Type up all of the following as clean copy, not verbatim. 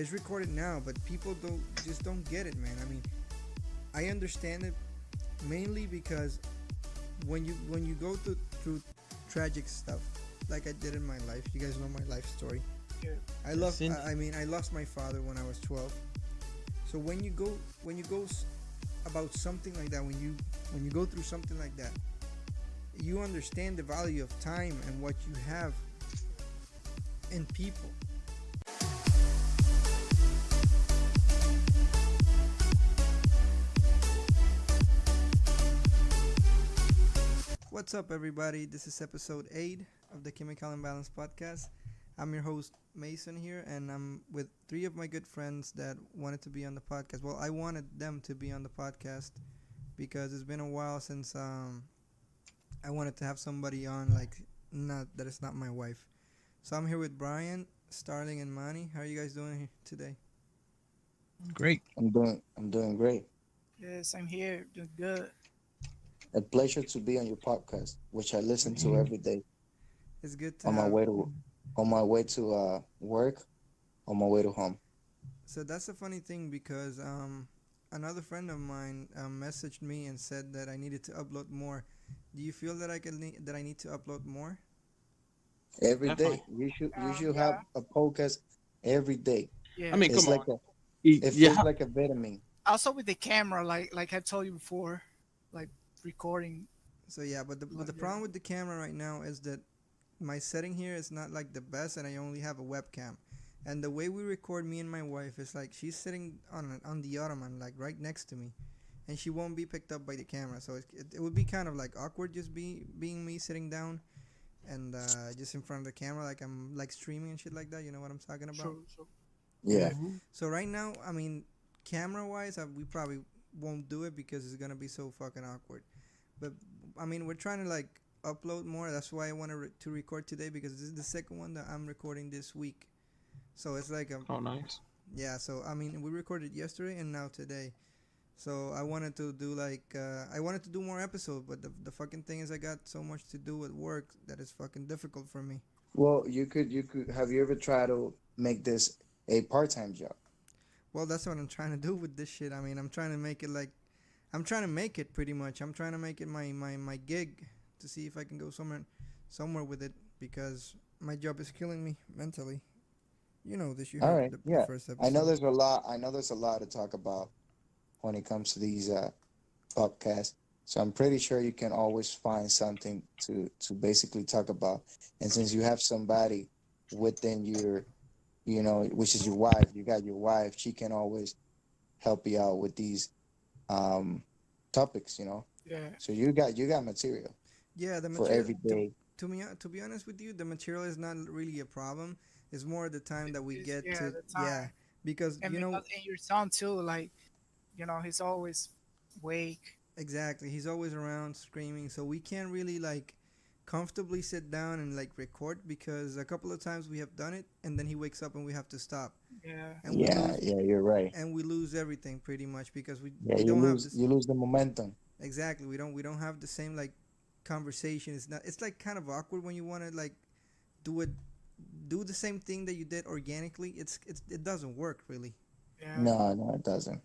It's recorded now, but people don't get it, man. I mean, I understand it mainly because when you go through tragic stuff like I did in my life. You guys know my life story. Yeah. I Yes, lost. indeed. I mean, I lost my father when I was 12. So when you go about something like that, when you go through something like that, you understand the value of time and what you have in people. What's up, everybody? This is episode 8 of the Chemical Imbalance podcast. I'm your host, Mason, here, and I'm with three of my good friends that wanted to be on the podcast. Well, I wanted them to be on the podcast because it's been a while since I wanted to have somebody on, like, not that it's not my wife. So I'm here with Brian, Starling, and Manny. How are you guys doing here today? Great. I'm doing great. Yes, I'm here. Doing good. A pleasure to be on your podcast, which I listen to every day It's good to on my have. way to work, on my way to home. So that's a funny thing because another friend of mine messaged me and said that I needed to upload more. Do you feel that that I need to upload more? Every day. Definitely. You should have Yeah, a podcast every day. yeah. I mean, It's come like on. it Yeah. feels like a vitamin. Also with the camera, like I told you before, like recording. So yeah, but the Yeah. problem with the camera right now is that my setting here is not like the best, and I only have a webcam. And the way we record, me and my wife, is like she's sitting on the ottoman, like right next to me, and she won't be picked up by the camera. So it would be kind of like awkward just being me sitting down and just in front of the camera, like I'm like streaming and shit like that. You know what I'm talking about? So Yeah. Mhm. So right now, I mean, camera wise, we probably won't do it because it's gonna be so fucking awkward. But I mean, we're trying to like upload more. That's why I want to record today because this is the second one that I'm recording this week. So it's like a Oh, nice. yeah. So I mean, we recorded yesterday and now today. So I wanted to do I wanted to do more episodes, but the fucking thing is I got so much to do at work that it's fucking difficult for me. Well, you could have you ever tried to make this a part-time job? Well, that's what I'm trying to do with this shit. I mean, I'm trying to make it like I'm trying to make it pretty much. I'm trying to make it my gig to see if I can go somewhere with it because my job is killing me mentally. You know this. You All heard right. the Yeah. first I know episode. there's a lot. I know there's a lot to talk about when it comes to these podcasts. So I'm pretty sure you can always find something to basically talk about. And since you have somebody within your, which is your wife, you got your wife, she can always help you out with these um topics. yeah, So you got material Yeah, the for material. every To day. to be honest with you, the material is not really a problem. It's more the time that we it's, get yeah, to the yeah time. because And because and your son too, like he's always awake. exactly he's always around screaming, so we can't really like comfortably sit down and like record because a couple of times we have done it and then he wakes up and we have to stop Yeah, and we Yeah, lose yeah, you're right. everything pretty much because we Yeah, we you don't have lose this you lose the momentum. exactly we don't have the same like conversation. It's like kind of awkward when you want to like do it do the same thing that you did organically. It doesn't work really. yeah. No, no, it doesn't.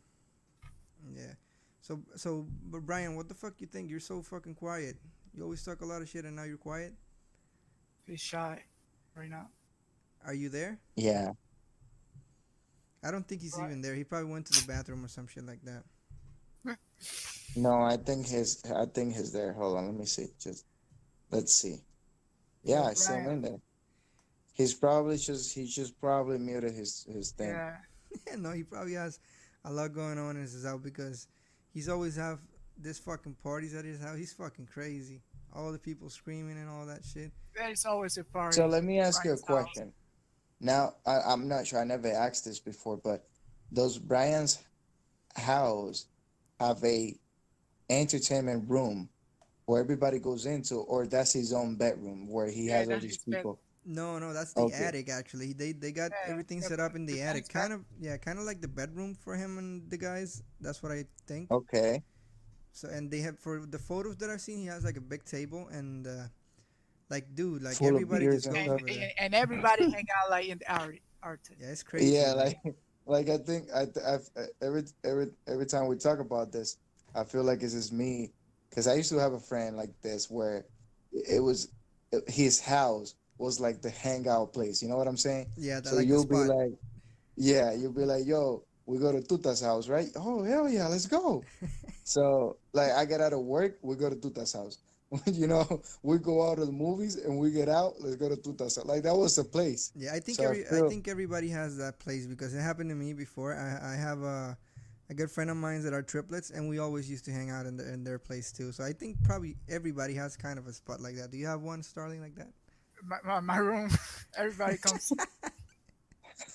Yeah. So but Brian, what the fuck you think? You're so fucking quiet. You always talk a lot of shit and now you're quiet. He's shy right now. Are you there? Yeah. I don't think he's Right. even there. He probably went to the bathroom or some shit like that. No, I think he's there. Hold on, let me see. Just let's see. Yeah, So I see him Brian, in there. He's just probably muted his thing. yeah, No, he probably has a lot going on in his house because he's always have this fucking parties at his house. He's fucking crazy. All the people screaming and all that shit. there is always a So party. let me ask you a Brian's house. question. Now, I'm not sure. I never asked this before, but does Brian's house have a entertainment room where everybody goes into, or that's his own bedroom where he Yeah, has all that's these his bed. people? No, that's the Okay. attic actually. They got Yeah, everything yeah, set but up in the the thing attic. is that Kind of like the bedroom for him and the guys. That's what I think. Okay. So and they have for the photos that I've seen, he has like a big table and like dude, like Full of everybody beers just and goes and, stuff. over there. and everybody hang out like in the art. Yeah, it's crazy. Yeah, Like like like I think every time we talk about this, I feel like it's just me because I used to have a friend like this where it was his house was like the hangout place. You know what I'm saying? Yeah, that So like the you'll be spot. like, yeah, you'll be like, yo, we go to Tuta's house, right? Oh hell yeah, let's go. So like I get out of work, we go to Tuta's house. You know, we go out to the movies and we get out, let's go to Tuta's house. Like that was the place. Yeah, I think So I I feel think everybody has that place because it happened to me before. I have a good friend of mine that are triplets, and we always used to hang out in their place too. So I think probably everybody has kind of a spot like that. Do you have one, Starling, like that? My room. Everybody comes.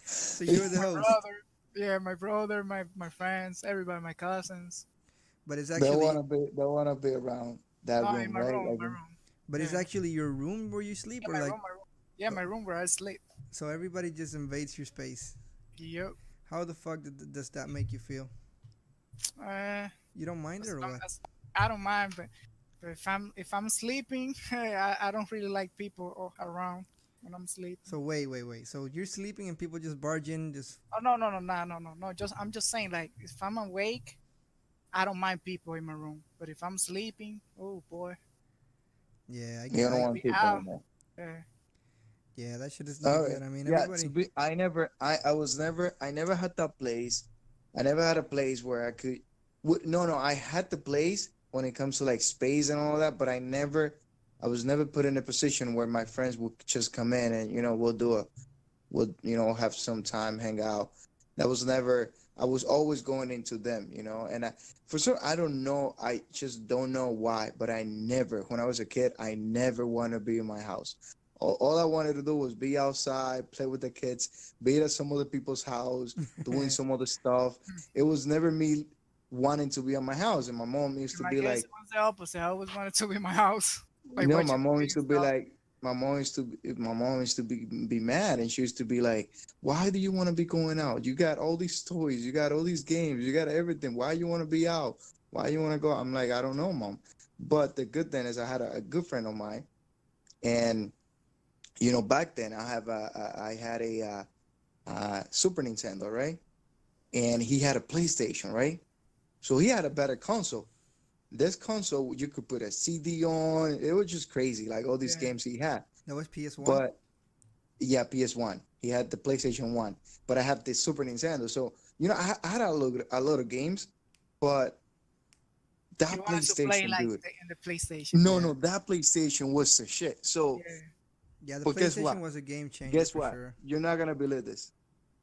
So you're the My host, brother. Yeah, my brother, my friends, everybody, my cousins. but it's they actually wanna be around that No, in room, right? Like my room. it's Yeah, actually your room where you sleep, yeah, or my like room, my room. Yeah, my room where I sleep. so everybody just invades your space. Yep. How the fuck does that make you feel? Uh, You don't mind it as or long what? as I don't mind, but if I'm sleeping, I don't really like people around when I'm sleeping. So wait. So you're sleeping and people just barge in, just Oh no. Just I'm just saying, like, if I'm awake, I don't mind people in my room. But if I'm sleeping, oh boy, yeah. you don't I I want be people out. in there. Yeah. yeah. That shit is not All right. good. I mean, Yeah, to everybody. be I never had that place. I never had a place where I could no, I had the place when it comes to like space and all that, but I was never put in a position where my friends would just come in and we'll have some time, hang out. That was never I was always going into them, and for sure I don't know, I just don't know why, but I never when I was a kid, I never want to be in my house. All I wanted to do was be outside, play with the kids, be at some other people's house, doing some other stuff. It was never me wanting to be at my house. And my mom used In to my be case, like, it was the opposite. I always wanted to be in my house, like my watching mom movies used and to be stuff. like, my mom used to be mad, and she used to be like, why do you want to be going out? You got all these toys, you got all these games, you got everything. Why you want to be out? Why you want to go? I'm like, I don't know, mom. But the good thing is I had a good friend of mine, and back then I had a Super Nintendo, right? And he had a PlayStation, right? So he had a better console. This console, you could put a CD on. It was just crazy, like all these Yeah. games he had. That was PS1. But yeah, PS1. He had the PlayStation 1, but I have the Super Nintendo. So, I had a lot of games, but You that wanted to play PlayStation, like dude. in the PlayStation. No, Yeah, no, that PlayStation was the shit. So, Yeah. yeah. The but guess PlayStation what? was a game changer Guess for what? sure. You're not gonna believe this.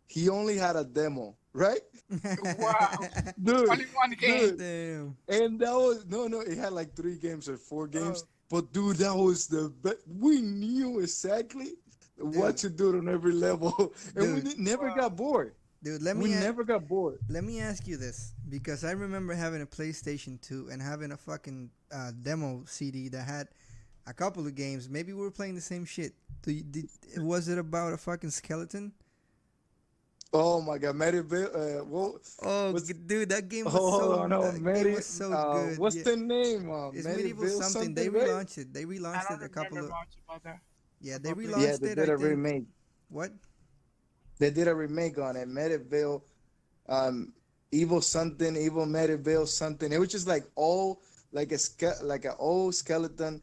He only had a demo, right? Wow. Dude, Only one game. dude. Damn. And that was no, it had like 3 games or 4 games. Oh, But dude, that was the best. We knew exactly what Dude, to do on every level, and we dude, never wow. got bored. dude. We never got bored. Let me ask you this because I remember having a PlayStation 2 and having a fucking demo CD that had a couple of games. Maybe we were playing the same shit. Was it about a fucking skeleton? Oh my God, Medieval. Oh, What's dude, that game was hold so on, no, that game was so good. what's Yeah. the name? It's medieval Medieval something. They something, right? relaunched it. They I relaunched don't it a couple remember of much about that. yeah. They About Yeah, relaunched they it. I did a think remake. what? They did a remake on it. Medieval, evil something, evil Medieval something. It was just like all like like an old skeleton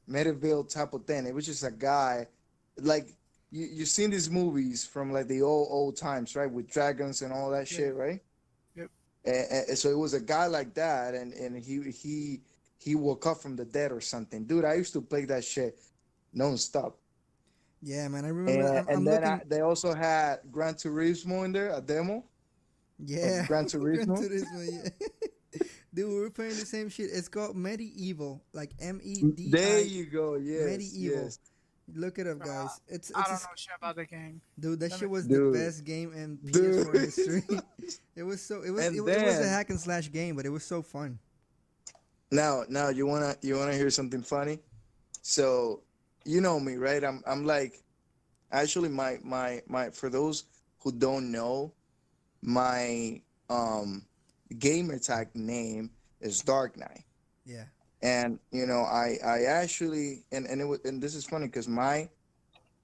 Medieval type of thing. It was just a guy, like you've seen these movies from like the old times, right? With dragons and all that Yeah. shit, right? Yep. And so it was a guy like that, and he woke up from the dead or something. Dude, I used to play that shit non-stop. Yeah, man. I remember. And I'm then looking. they also had Gran Turismo in there, a demo Yeah, of Gran Gran Turismo. Turismo. Yeah. Dude, we were playing the same shit. It's called Medieval, like MEDI. There you go. Yes, Medieval. yes, Look it up, Uh, guys. It's I it's a, don't know shit about the game. dude. That Let shit me- was the dude, best game in dude. PS4 history. It was so. It was. And It was a then hack and slash game, but it was so fun. now you wanna hear something funny? So you know me, right? I'm like actually my for those who don't know, my gamer tag name is Dark Knight. Yeah. And I actually and this is funny because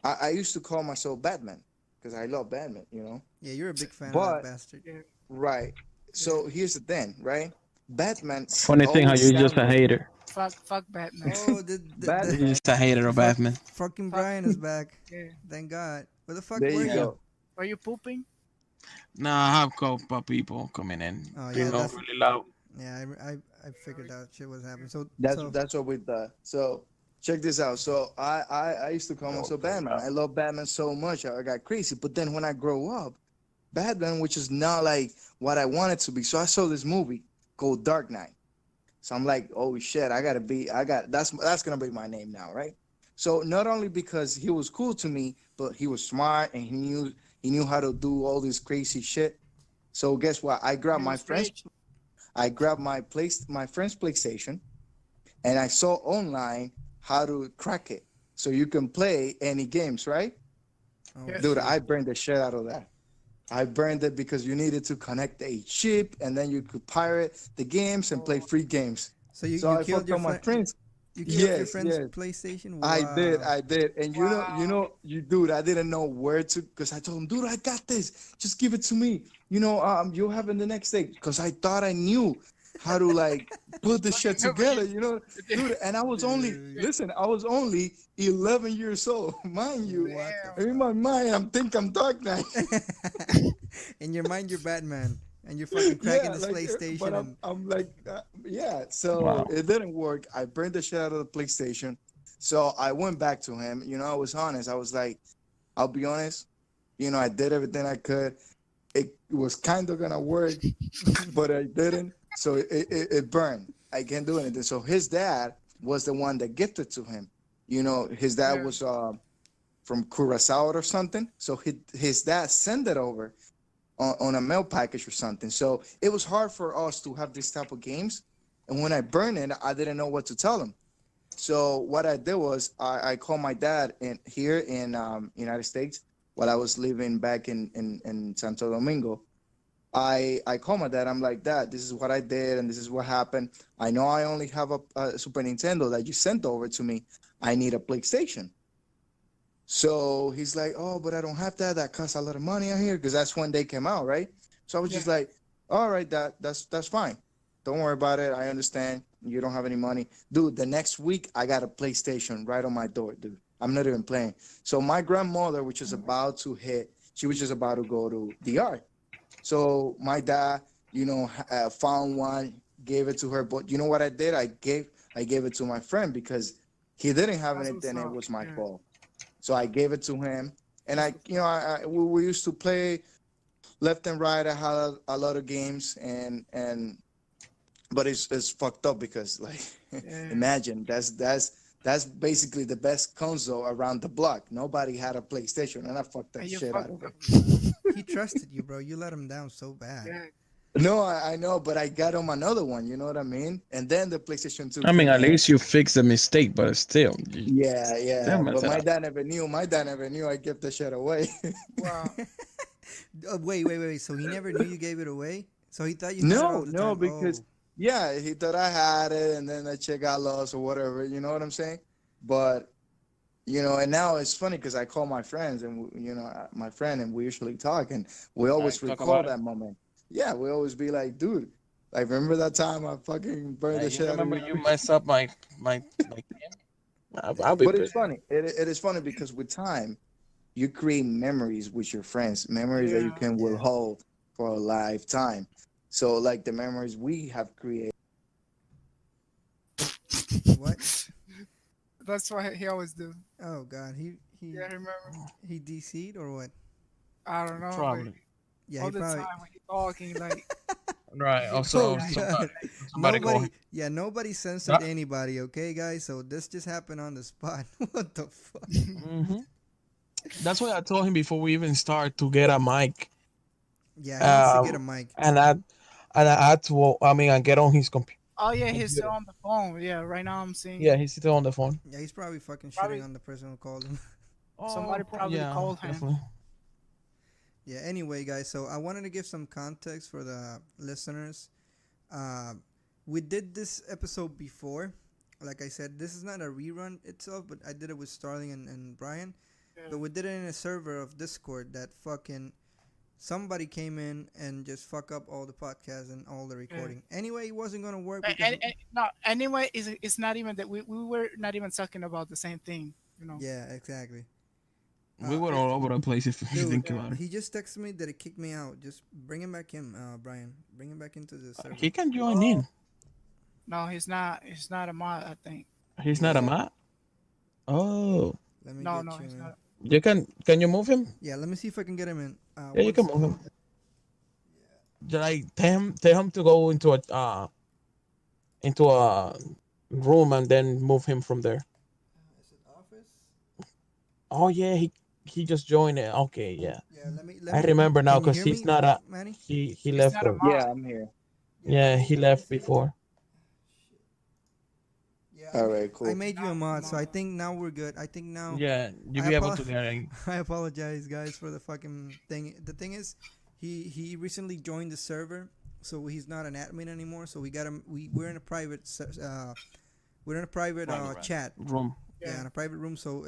I used to call myself Batman. because I love Batman, you know. Yeah, you're a big fan of that But bastard. Yeah. right, so here's the thing, right? Batman Funny thing how always you're just a sounded hater. Fuck Batman. Oh, You're Batman. just a hater of fuck, Batman. fucking Fuck. Brian is back. Yeah. Thank God. Where the fuck There were you Yeah. you? go. Were you pooping? Nah, I have couple people coming in. Oh You yeah, know, that's really loud. yeah. I figured out shit was happening. So That's so that's what we thought. So check this out. So I used to call myself Batman. I love Batman so much. I got crazy. But then when I grow up, Batman, which is not like what I wanted to be. So I saw this movie called Dark Knight. So I'm like, oh shit, that's gonna be my name now, right? So not only because he was cool to me, but he was smart and he knew how to do all this crazy shit. So guess what? He was rich. I grabbed my friend's PlayStation, and I saw online how to crack it. So you can play any games, right? oh, Yeah. Dude, shit. I burned the shit out of that. I burned it because you needed to connect a chip and then you could pirate the games and play free games. So you, So you I killed fucked your on my friend. friends. You killed your Yes, friend's yes. PlayStation. I did, Wow. and Wow. dude, I didn't know where to, because I told him, dude, I got this. Just give it to me. You'll have it the next day, because I thought I knew how to like put the shit together, dude. And I was only, Dude. listen, I was only 11 years old, mind you. What Damn. In my mind, I'm Dark Knight. In your mind, you're Batman, and you're fucking cracking this but PlayStation. And I'm like, yeah. So Wow. it didn't work. I burned the shit out of the PlayStation. So I went back to him. I was honest. I was like, I'll be honest. I did everything I could. It was kind of gonna work, but I didn't. So it burned. I can't do anything. So his dad was the one that gifted to him. His dad Yeah. was from Curacao or something. So his dad sent it over on a mail package or something. So it was hard for us to have this type of games. And when I burned it, I didn't know what to tell him. So what I did was I called my dad here in United States while I was living back in Santo Domingo. I called my dad. I'm like, Dad, this is what I did and this is what happened. I know I only have a Super Nintendo that you sent over to me. I need a PlayStation. So he's like, oh, but I don't have that. That costs a lot of money out here, because that's when they came out, right? So I was just like, all right, that's fine. Don't worry about it. I understand. You don't have any money. Dude, the next week I got a PlayStation right on my door, dude. I'm not even playing. So my grandmother, which is about to hit, she was just about to go to DR. So my dad, found one, gave it to her. But you know what I did? I gave it to my friend because he didn't have That's anything. what's It up. was my Yeah. fault. So I gave it to him, and we used to play left and right. I had a lot of games, but it's fucked up because like Yeah. imagine that's basically the best console around the block. Nobody had a PlayStation, and I fucked that And you shit out fucked of up. it. he trusted you, bro. You let him down so bad. Yeah. No, I know, but I got him another one. You know what I mean? And then the PlayStation 2 I mean, came at out. least you fixed the mistake, but still, Yeah. still mess But it my up. dad never knew. My dad never knew I gave the shit away. Wow. Wait. So he never knew you gave it away. So he thought you had it all the No, time. because Oh. yeah, he thought I had it, and then that shit got lost or whatever. You know what I'm saying? But and now it's funny because I call my friends and my friend, and we usually talk, and we always talk recall about it. that moment. Yeah, we always be like, dude, like remember that time I fucking burned the You shit out of remember you? you messed up my game? I'll be But it's pissed. funny. It is funny because with time, you create memories with your friends, memories that you Yeah. can will hold for a lifetime. So like the memories we have created. What? That's what he always do. Oh God. Yeah, remember? He DC'd or what? I don't know. Probably. Yeah, All he the probably. time when he talking, like, Right. Oh Also, God. somebody call him. Nobody censored Nah. anybody, okay, guys? So this just happened on the spot. What the fuck? Hmm. That's why I told him before we even start to get a mic. Yeah, he needs to get a Um, mic. and I had to. I mean, I get on his computer. oh yeah, he's still on the phone. Yeah, right now I'm seeing. Yeah, he's still on the phone. Yeah, he's probably fucking Probably- shitting on the person who called him. Somebody probably called him. definitely. Yeah, anyway, guys, so I wanted to give some context for the listeners. We did this episode before. Like I said, this is not a rerun itself, but I did it with Starling and Brian. but we did it in a server of Discord that fucking somebody came in and just fuck up all the podcasts and all the recording. Anyway, it wasn't gonna work because No, anyway, it's not even that we were not even talking about the same thing. You know. yeah, exactly. We were all over the place if you Dude, think about it. he just texted me that it kicked me out. Just bring him back in, Brian. Bring him back into the server. He can join in. No, he's not. He's not a mod. I think. He's not a Yeah. mod. Oh, Let me No, get no, you he's in. not. you can. Can you move him? Yeah, let me see if I can get him in. Yeah, you can move him. Like tell him to go into a room and then move him from there. Is it office? Oh yeah, he just joined it. Okay, yeah. Yeah, let me. I remember now can you because hear he's me, not a Manny. he He's left. not a mod. Yeah, I'm here. Yeah, he left before. Yeah, All right, I cool. made you a mod, so I think now we're good. I think now. Yeah, you I be able apo- to get in. I apologize, guys, for the fucking thing. The thing is, he recently joined the server, so he's not an admin anymore. So we got him. We're in a private we're in a private Right. chat. Room. Yeah, in a private room. So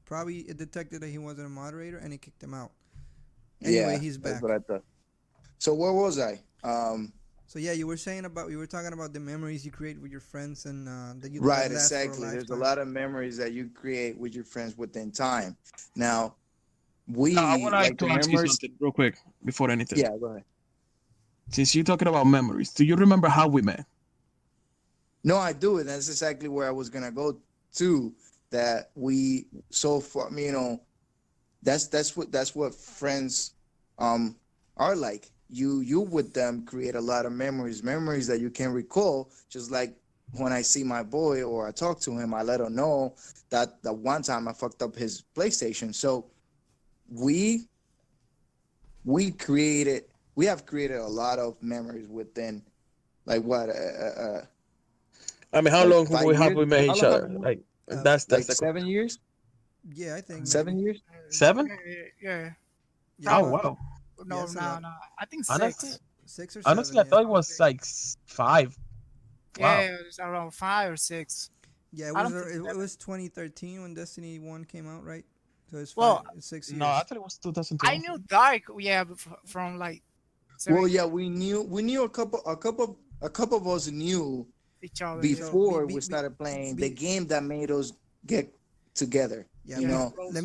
probably it detected that he wasn't a moderator and it kicked him out. Anyway, Yeah, he's that's back. what I thought. So where was I? So yeah, you were talking about the memories you create with your friends and that you Right, last for a exactly. There's a lifetime. lot of memories that you create with your friends within time. Now, we Now, I would like like to the ask you memories. something real quick before anything. Yeah, go ahead. Since you're talking about memories, do you remember how we met? No, I do it. That's exactly where I was gonna go to. That we so far, that's what friends are like. You with them create a lot of memories that you can recall. Just like when I see my boy or I talk to him, I let him know that the one time I fucked up his PlayStation. So we we have created a lot of memories within like what I mean, how like long 5 we have years. we met How each long have other? we Like Uh, that's like the 7 years? Yeah, I think 7 maybe. years? 7? Yeah. Yeah, Oh but wow! No, Yeah, it's a lot. no. I think Honestly, 6. honestly,6 or 7. I Yeah. thought it was like 5. Wow. Yeah, it's around 5 or 6. Yeah, I don't think it 7. was 2013 when Destiny 1 came out, right? So it's Well, 6 years. No, I thought it was I 2012. knew Dark. Yeah, from like 7 Well, years yeah, we knew a couple of us knew each other. before be- we be- started playing the be- game that made us get together. Yeah, You know, let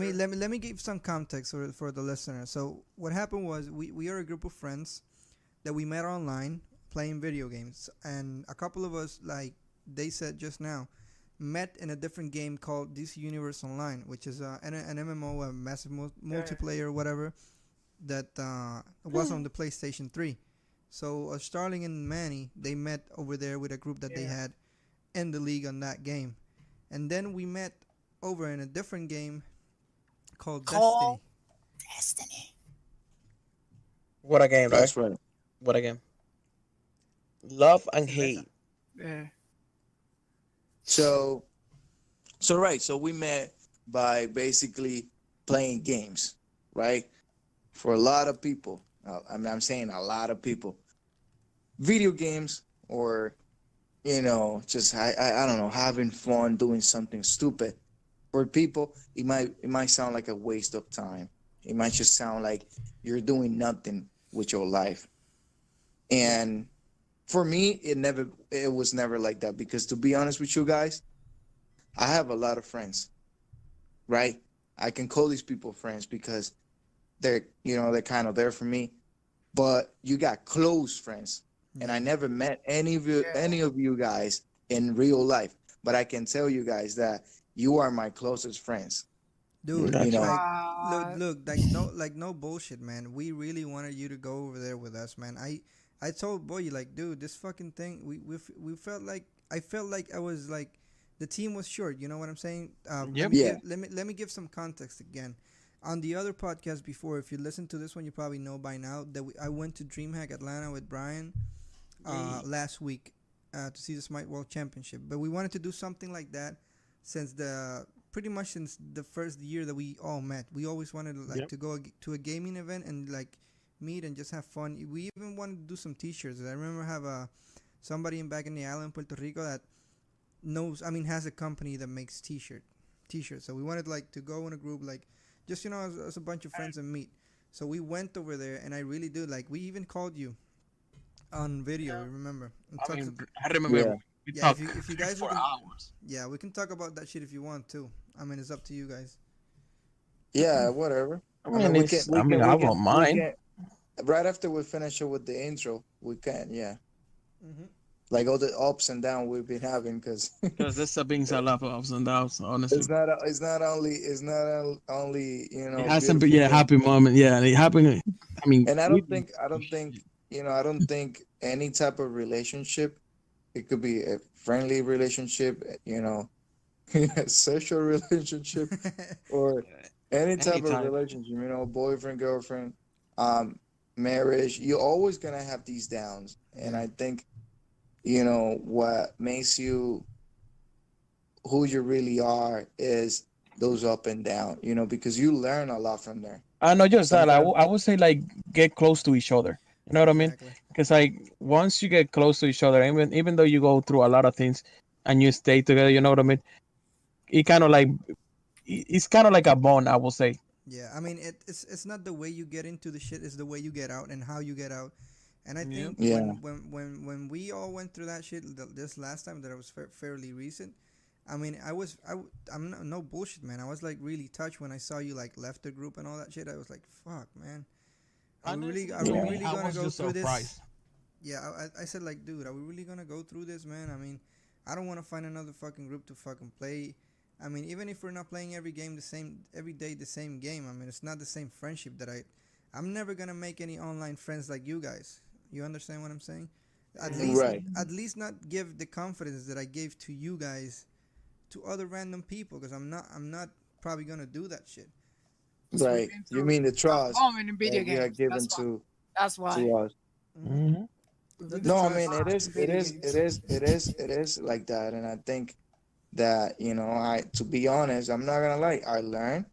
me give some context for the listener. So what happened was we are a group of friends that we met online playing video games, and a couple of us, like they said just now, met in a different game called DC Universe Online, which is an MMO, a massive multiplayer, whatever, that was on the PlayStation 3. So Starling and Manny, they met over there with a group that they Yeah. had in the league on that game, and then we met over in a different game called Call- Destiny. Destiny. What a game, that's right. What a game. Love and hate. Yeah. So right. So we met by basically playing games, right? For a lot of people, I'm saying a lot of people, video games or just I don't know, having fun doing something stupid. For people, it might sound like a waste of time. It might just sound like you're doing nothing with your life. And for me, it was never like that, because to be honest with you guys, I have a lot of friends, right? I can call these people friends because they're kind of there for me. But you got close friends, and I never met any of you guys in real life. But I can tell you guys that you are my closest friends. Dude, Gotcha. look, like no bullshit, man. We really wanted you to go over there with us, man. I told Boy, like, dude, this fucking thing, we felt like I felt like I was like the team was short. You know what I'm saying? Yep. Let me give some context again. On the other podcast before, if you listen to this one, you probably know by now that I went to DreamHack Atlanta with Brian last week to see the Smite World Championship. But we wanted to do something like that since pretty much since the first year that we all met. We always wanted to go to a gaming event and like meet and just have fun. We even wanted to do some T-shirts. I remember somebody back in the island, Puerto Rico, that has a company that makes T-shirts. So we wanted to go in a group, like just as a bunch of friends and meet. So we went over there, and I really do like. We even called you on video. Yeah. Remember? And I talked mean, I remember Yeah. we yeah, talked if you guys for can, hours. yeah, we can talk about that shit if you want to. I mean, it's up to you guys. Yeah, whatever. I I mean, mean, we can, it's. we I mean, can, I we can, won't we mind. can. Right after we finish it with the intro, we can, yeah. Mm-hmm. Like all the ups and downs we've been having, because Because this brings a lot of ups and downs. Honestly, it's not only it hasn't been beautiful yeah things. happy moment. Yeah, and it happened. I mean, And I we don't think I don't think I don't think any type of relationship, it could be a friendly relationship, sexual relationship, or any any type of type. relationship, boyfriend, girlfriend, um, marriage, you're always gonna have these downs. And Yeah. I think, what makes you who you really are is those up and down, because you learn a lot from there. Not just that. Sometimes, I would say like get close to each other. You know what I mean? Exactly. Because like once you get close to each other, even though you go through a lot of things and you stay together, you know what I mean? It kind of like it's kind of like a bond. I will say. Yeah, I mean it's not the way you get into the shit; it's the way you get out and how you get out. And I Yeah. think yeah, when we all went through that shit this last time that was fairly recent. I mean, I'm no bullshit, man. I was like really touched when I saw you like left the group and all that shit. I was like, fuck, man. Honestly, Are we Yeah. really I gonna was go just through this? surprised. Yeah, I said like, dude, are we really gonna go through this, man? I mean, I don't want to find another fucking group to fucking play. I mean, even if we're not playing every day the same game. I mean, it's not the same friendship that I'm never gonna make any online friends like you guys. You understand what I'm saying? right, At least not give the confidence that I gave to you guys to other random people, because I'm not probably gonna do that shit. Because we've right. been You through mean the a trust moment in video that you have games. given to That's why. to us? Mm-hmm. Hmm. We've Let been the No, I through a trust. mean, it lot is, in it video is, it games. is, it is, it is like that. And I think that, I, to be honest, I'm not gonna lie, I learned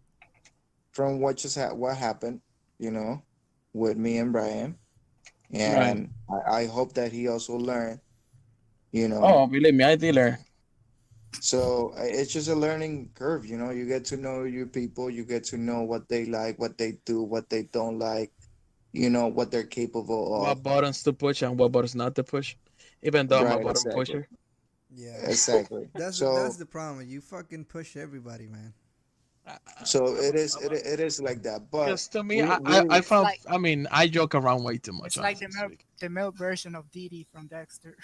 from what happened, you know, with me and Brian, Right. and I hope that he also learned, you know. Oh, believe me, I did learn. So it's just a learning curve, You get to know your people, you get to know what they like, what they do, what they don't like, what they're capable of. What buttons to push and what buttons not to push. Even though I'm a Right, button exactly, pusher. Yeah, exactly. that's the problem. You fucking push everybody, man. So it is like that. But Because to me, we I we It's found, like I mean, I joke around way too much, it's like honestly speaking. the male version of Didi from Dexter.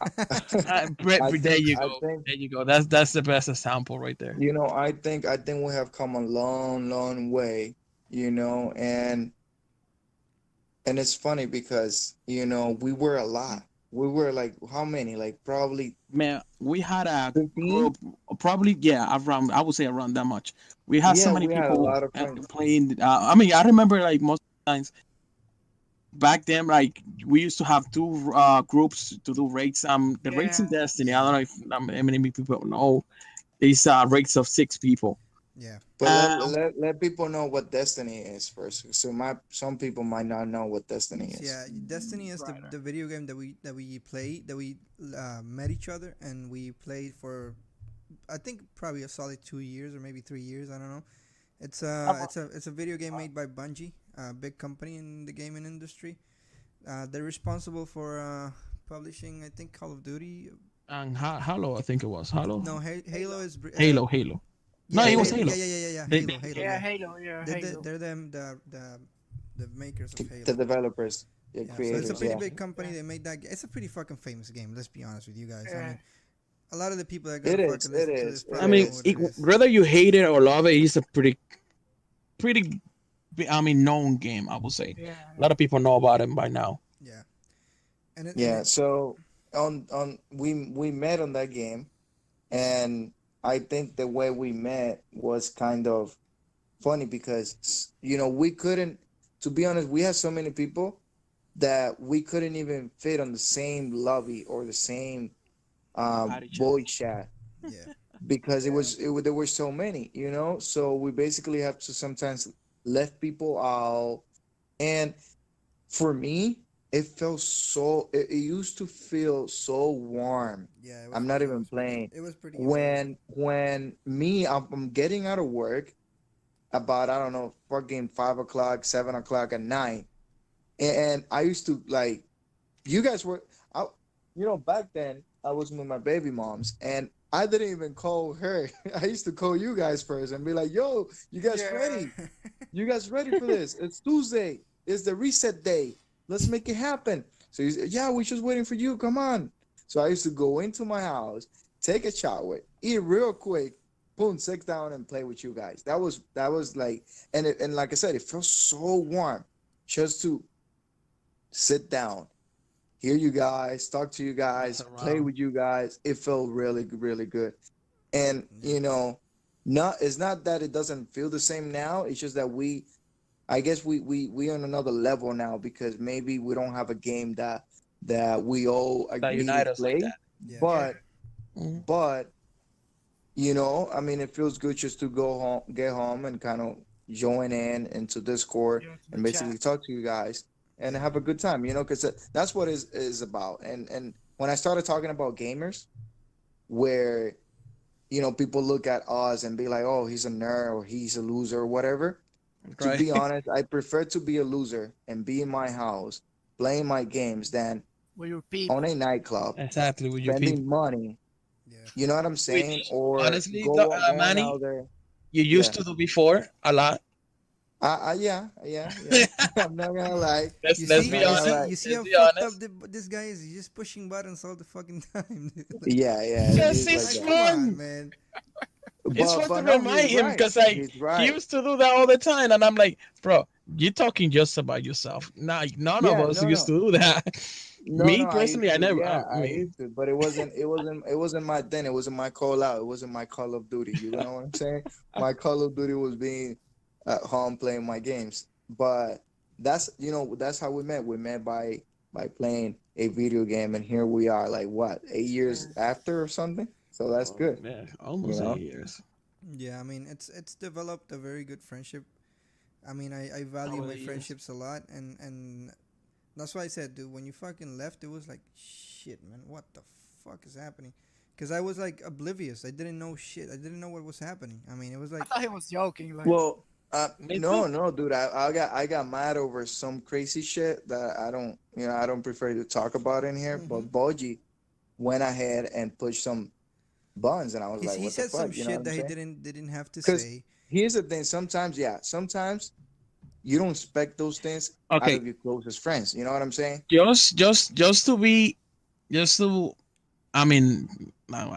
I There think you I go. think There you go. That's the best example right there. I think we have come a long, long way, and it's funny because we were a lot. We were like how many? Like probably Man, we had a 15. group, probably, yeah, around, I would say around that much. We had so Yeah, many we had a people lot of friends. playing. I mean, I remember like most times back then, like we used to have two groups to do raids. The raids in Yeah. Destiny, I Yeah, don't know if many people know these raids of 6 people. yeah. But Um, let people know what Destiny is first. So some people might not know what Destiny is. Yeah, Destiny is Right. the video game that we played, that we met each other and we played for, I think probably a solid 2 years or maybe 3 years. I don't know. It's a video game made by Bungie, a big company in the gaming industry. They're responsible for publishing, I think, Call of Duty. and Halo, I think it was Halo. No, Halo is Halo. No, yeah, it was Halo. Halo. Yeah. They, Halo, Halo. Yeah, Yeah, Halo. Yeah, Halo. they're them the makers of The Halo. developers, the Yeah, so it's a creators, pretty yeah. big company. Yeah. They made that. It's a pretty fucking famous game. Let's be honest with you guys. I Yeah. mean, a lot of the people that are It gonna is, fucking it listen to is, this it I probably know mean, is. what it is. whether you hate it or love it, it's a pretty, I mean, known game. I would say Yeah. a lot of people know about it by now. Yeah, and Yeah, so on we met on that game, and I think the way we met was kind of funny because we couldn't, to be honest, we had so many people that we couldn't even fit on the same lobby or the same Party chat. voice chat, yeah, because there were so many, so we basically have to sometimes left people out. And for me, it used to feel so warm. yeah. I'm not even playing. It was pretty amazing. When I'm getting out of work, about, I don't know, fucking 5 o'clock, 7 o'clock at night. And I used to like, you guys were, I, back then I was with my baby moms, and I didn't even call her. I used to call you guys first and be like, "Yo, you guys Yeah. ready? You guys ready for this? It's Tuesday. It's the reset day. Let's make it happen." So you said, "Yeah, we're just waiting for you. Come on." So I used to go into my house, take a shower, eat real quick, boom, sit down and play with you guys. That was like, and like I said, it feels so warm just to sit down, hear you guys, talk to you guys, Mess play around. with you guys. It felt really, really good. And not it's not that it doesn't feel the same now. It's just that I guess we on another level now, because maybe we don't have a game that we all That agree unite to us like play. that. Yeah. But Mhm. but I mean, it feels good just to go home, get home, and kind of join in into Discord Yeah, to the and basically chat. talk to you guys and have a good time. Because that's what is about. And when I started talking about gamers, where people look at us and be like, "Oh, he's a nerd or he's a loser or whatever." To Right. be honest, I prefer to be a loser and be in my house playing my games than With your on people. a nightclub Exactly with your people. spending money. Yeah. You know what I'm saying? Which Or honestly, going Manny, out there. you Yeah. used to do before a lot. Yeah. I'm not gonna lie. You Let's see, I'm be not you gonna see, honest. lie. you see Let's how be fucked up honest. this guy is. He's just pushing buttons all the fucking time, dude. Yeah, it Yes, is like it's Like, that. come on, fun. man. It's But fun to no, remind he's him right. because like He's he right. used to do that all the time, and I'm like, bro, you're talking just about yourself. Nah, none of Yeah, us no, used no. to do that. No, Me no, I used personally, I to. never. Yeah, I I mean, used to, but it wasn't my then. It wasn't my call out. It wasn't my Call of Duty. You know what I'm saying? My Call of Duty was being at home playing my games. But that's how we met. We met by playing a video game, and here we are, like what, 8 years Yeah. after or something. So that's good. yeah, You almost know. 8 years Yeah, I mean, it's developed a very good friendship. I mean, I value over my the years. friendships a lot, and that's why I said, dude, when you fucking left, it was like, shit, man, what the fuck is happening? Because I was like oblivious. I didn't know shit. I didn't know what was happening. I mean, it was I like, thought he was joking. Like, Well, Me no, too. no, dude. I got mad over some crazy shit that I don't prefer to talk about in here. hmm But Boji went ahead and pushed some buns, and I was like, he "What the said some fuck?" You know what shit I'm that he saying? didn't have to Because say. here's the thing. Sometimes you don't expect those things out Okay, of your closest friends. You know what I'm saying? just to be, just to, I mean, no,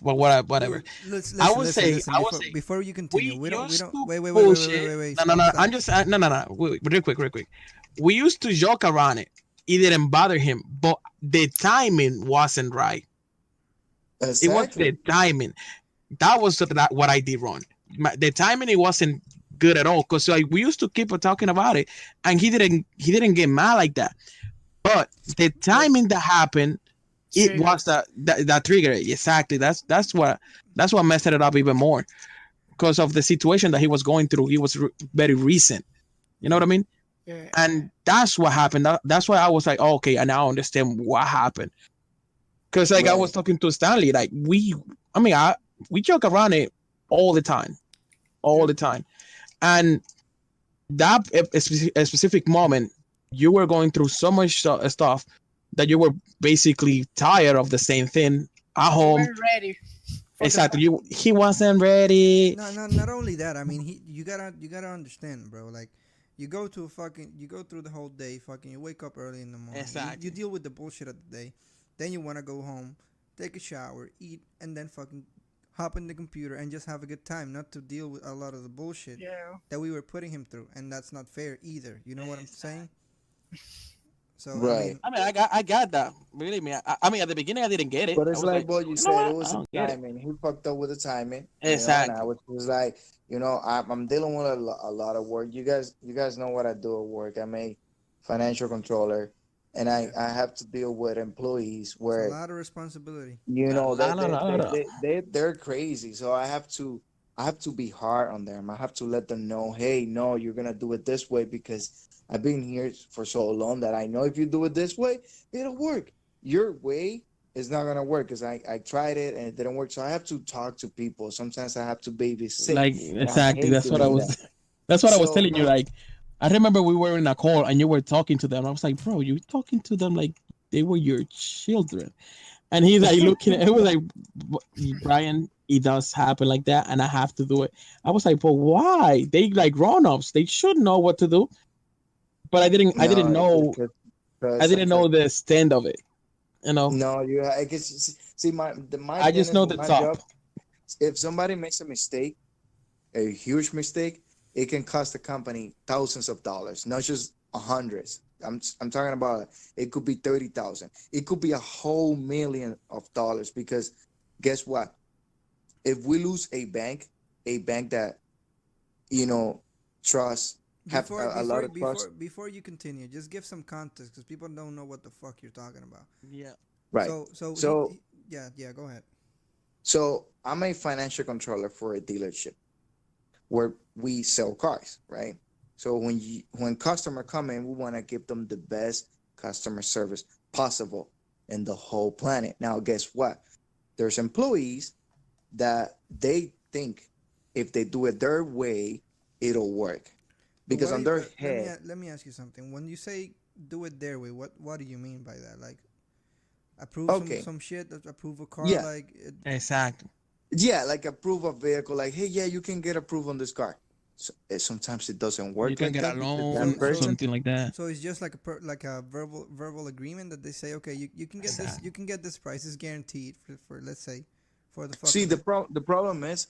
but whatever. Let's I listen, would listen, say, listen. I would Before say, before you continue, we we used don't. to Wait, bullshit. wait. No, no, Stop, no. stop. I'm just, no, no, no. Wait, real quick, real quick. We used to joke around it. It didn't bother him, but the timing wasn't right. It was the Exactly. timing. That was what I did wrong. The timing it wasn't good at all because like we used to keep talking about it, and he didn't get mad like that. But the but timing that happened, it triggered. was that trigger. Exactly. That's what messed it up even more because of the situation that he was going through. He was very recent. You know what I mean? Yeah. And that's what happened. That's why I was like, oh, okay, and now I understand what happened. Because like I was Right. talking to Stanley, like I mean, we joke around it all the time, all Yeah. the time, and that a specific moment, you were going through so much stuff that you were basically tired of the same thing at You home. weren't ready for the Exactly. He wasn't ready. No, not only that. I mean, you gotta understand, bro. Like, you go through the whole day. Fucking, you wake up early in the morning. You Exactly. deal with the bullshit of the day. Then you wanna go home, take a shower, eat, and then fucking hop in the computer and just have a good time. Not to deal with a lot of the bullshit yeah. that we were putting him through, and that's not fair either. You know what I'm saying? So I Right. mean, I mean, I got that. Believe me. I mean, at the beginning, I didn't get it. But I it's was like like, what you you know said. It what? I was the don't get it. timing. He fucked up with the timing. And I Exactly. was like, I'm dealing with a lot of work. You guys know what I do at work. I'm a financial controller, and I yeah, I have to deal with employees it's a where lot of responsibility. A they lot, a they lot. they they they they're crazy. So I have to be hard on them. I have to let them know, hey, no, you're gonna do it this way because I've been here for so long that I know if you do it this way, it'll work. Your way is not gonna work because I tried it and it didn't work. So I have to talk to people. Sometimes I have to babysit, Like and I exactly. hate That's what I doing that. was. That's what I was So telling you. Like, I remember we were in a call and you were talking to them. I was like, bro, you talking to them like they were your children. And he's like looking at it was like, Brian, it does happen like that, and I have to do it. I was like, but why? They like grown ups. They should know what to do. But I didn't no, know. I because didn't know the stand of it. You know, no, you. I guess see my I thing just is know with the my top. job. If somebody makes a mistake, a huge mistake, it can cost the company thousands of dollars, not just hundreds. I'm talking about it could be 30,000. It could be a whole million of dollars because guess what? If we lose a bank that you know trust have a lot of trust, Before you continue, just give some context because people don't know what the fuck you're talking about. Yeah. right? So So yeah, go ahead. so I'm a financial controller for a dealership where we sell cars, right? So when customer come in, we want to give them the best customer service possible in the whole planet. Now, guess what? There's employees that they think if they do it their way, it'll work But because what do on you, their but head, let me ask you something. When you say do it their way, what do you mean by that? Like approve okay, some shit, approve a car, yeah, like Exactly. yeah, like approve a vehicle, like hey, yeah, you can get approved on this car. So, sometimes it doesn't You work can like get a that because that loan so or so person, something like that. so it's just like like a verbal agreement that they say, okay, you can get this, Exactly. you can get this price is guaranteed for let's say for the see fucking the problem is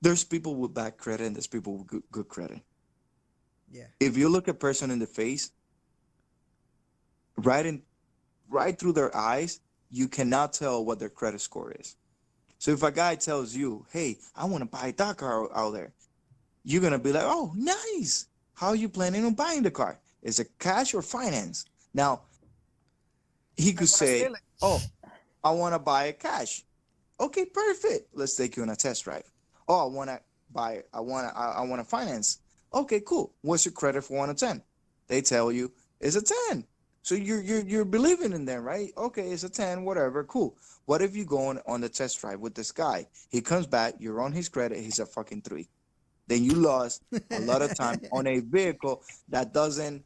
there's people with bad credit and there's people with good credit. yeah. If you look a person in the face, right in right through their eyes, you cannot tell what their credit score is. So if a guy tells you, "Hey, I want to buy that car out there," you're gonna be like, "Oh, nice. How are you planning on buying the car? Is it cash or finance?" Now he I'm could gonna say, steal it. "Oh, I want to buy it cash." Okay, perfect. Let's take you on a test drive. Oh, I want to finance. Okay, cool. What's your credit for 1 to 10? They tell you it's a 10. So you're believing in them, right? Okay, it's a 10, whatever, cool. What if you go on the test drive with this guy? He comes back, you're on his credit, he's a fucking 3. Then you lost a lot of time on a vehicle that doesn't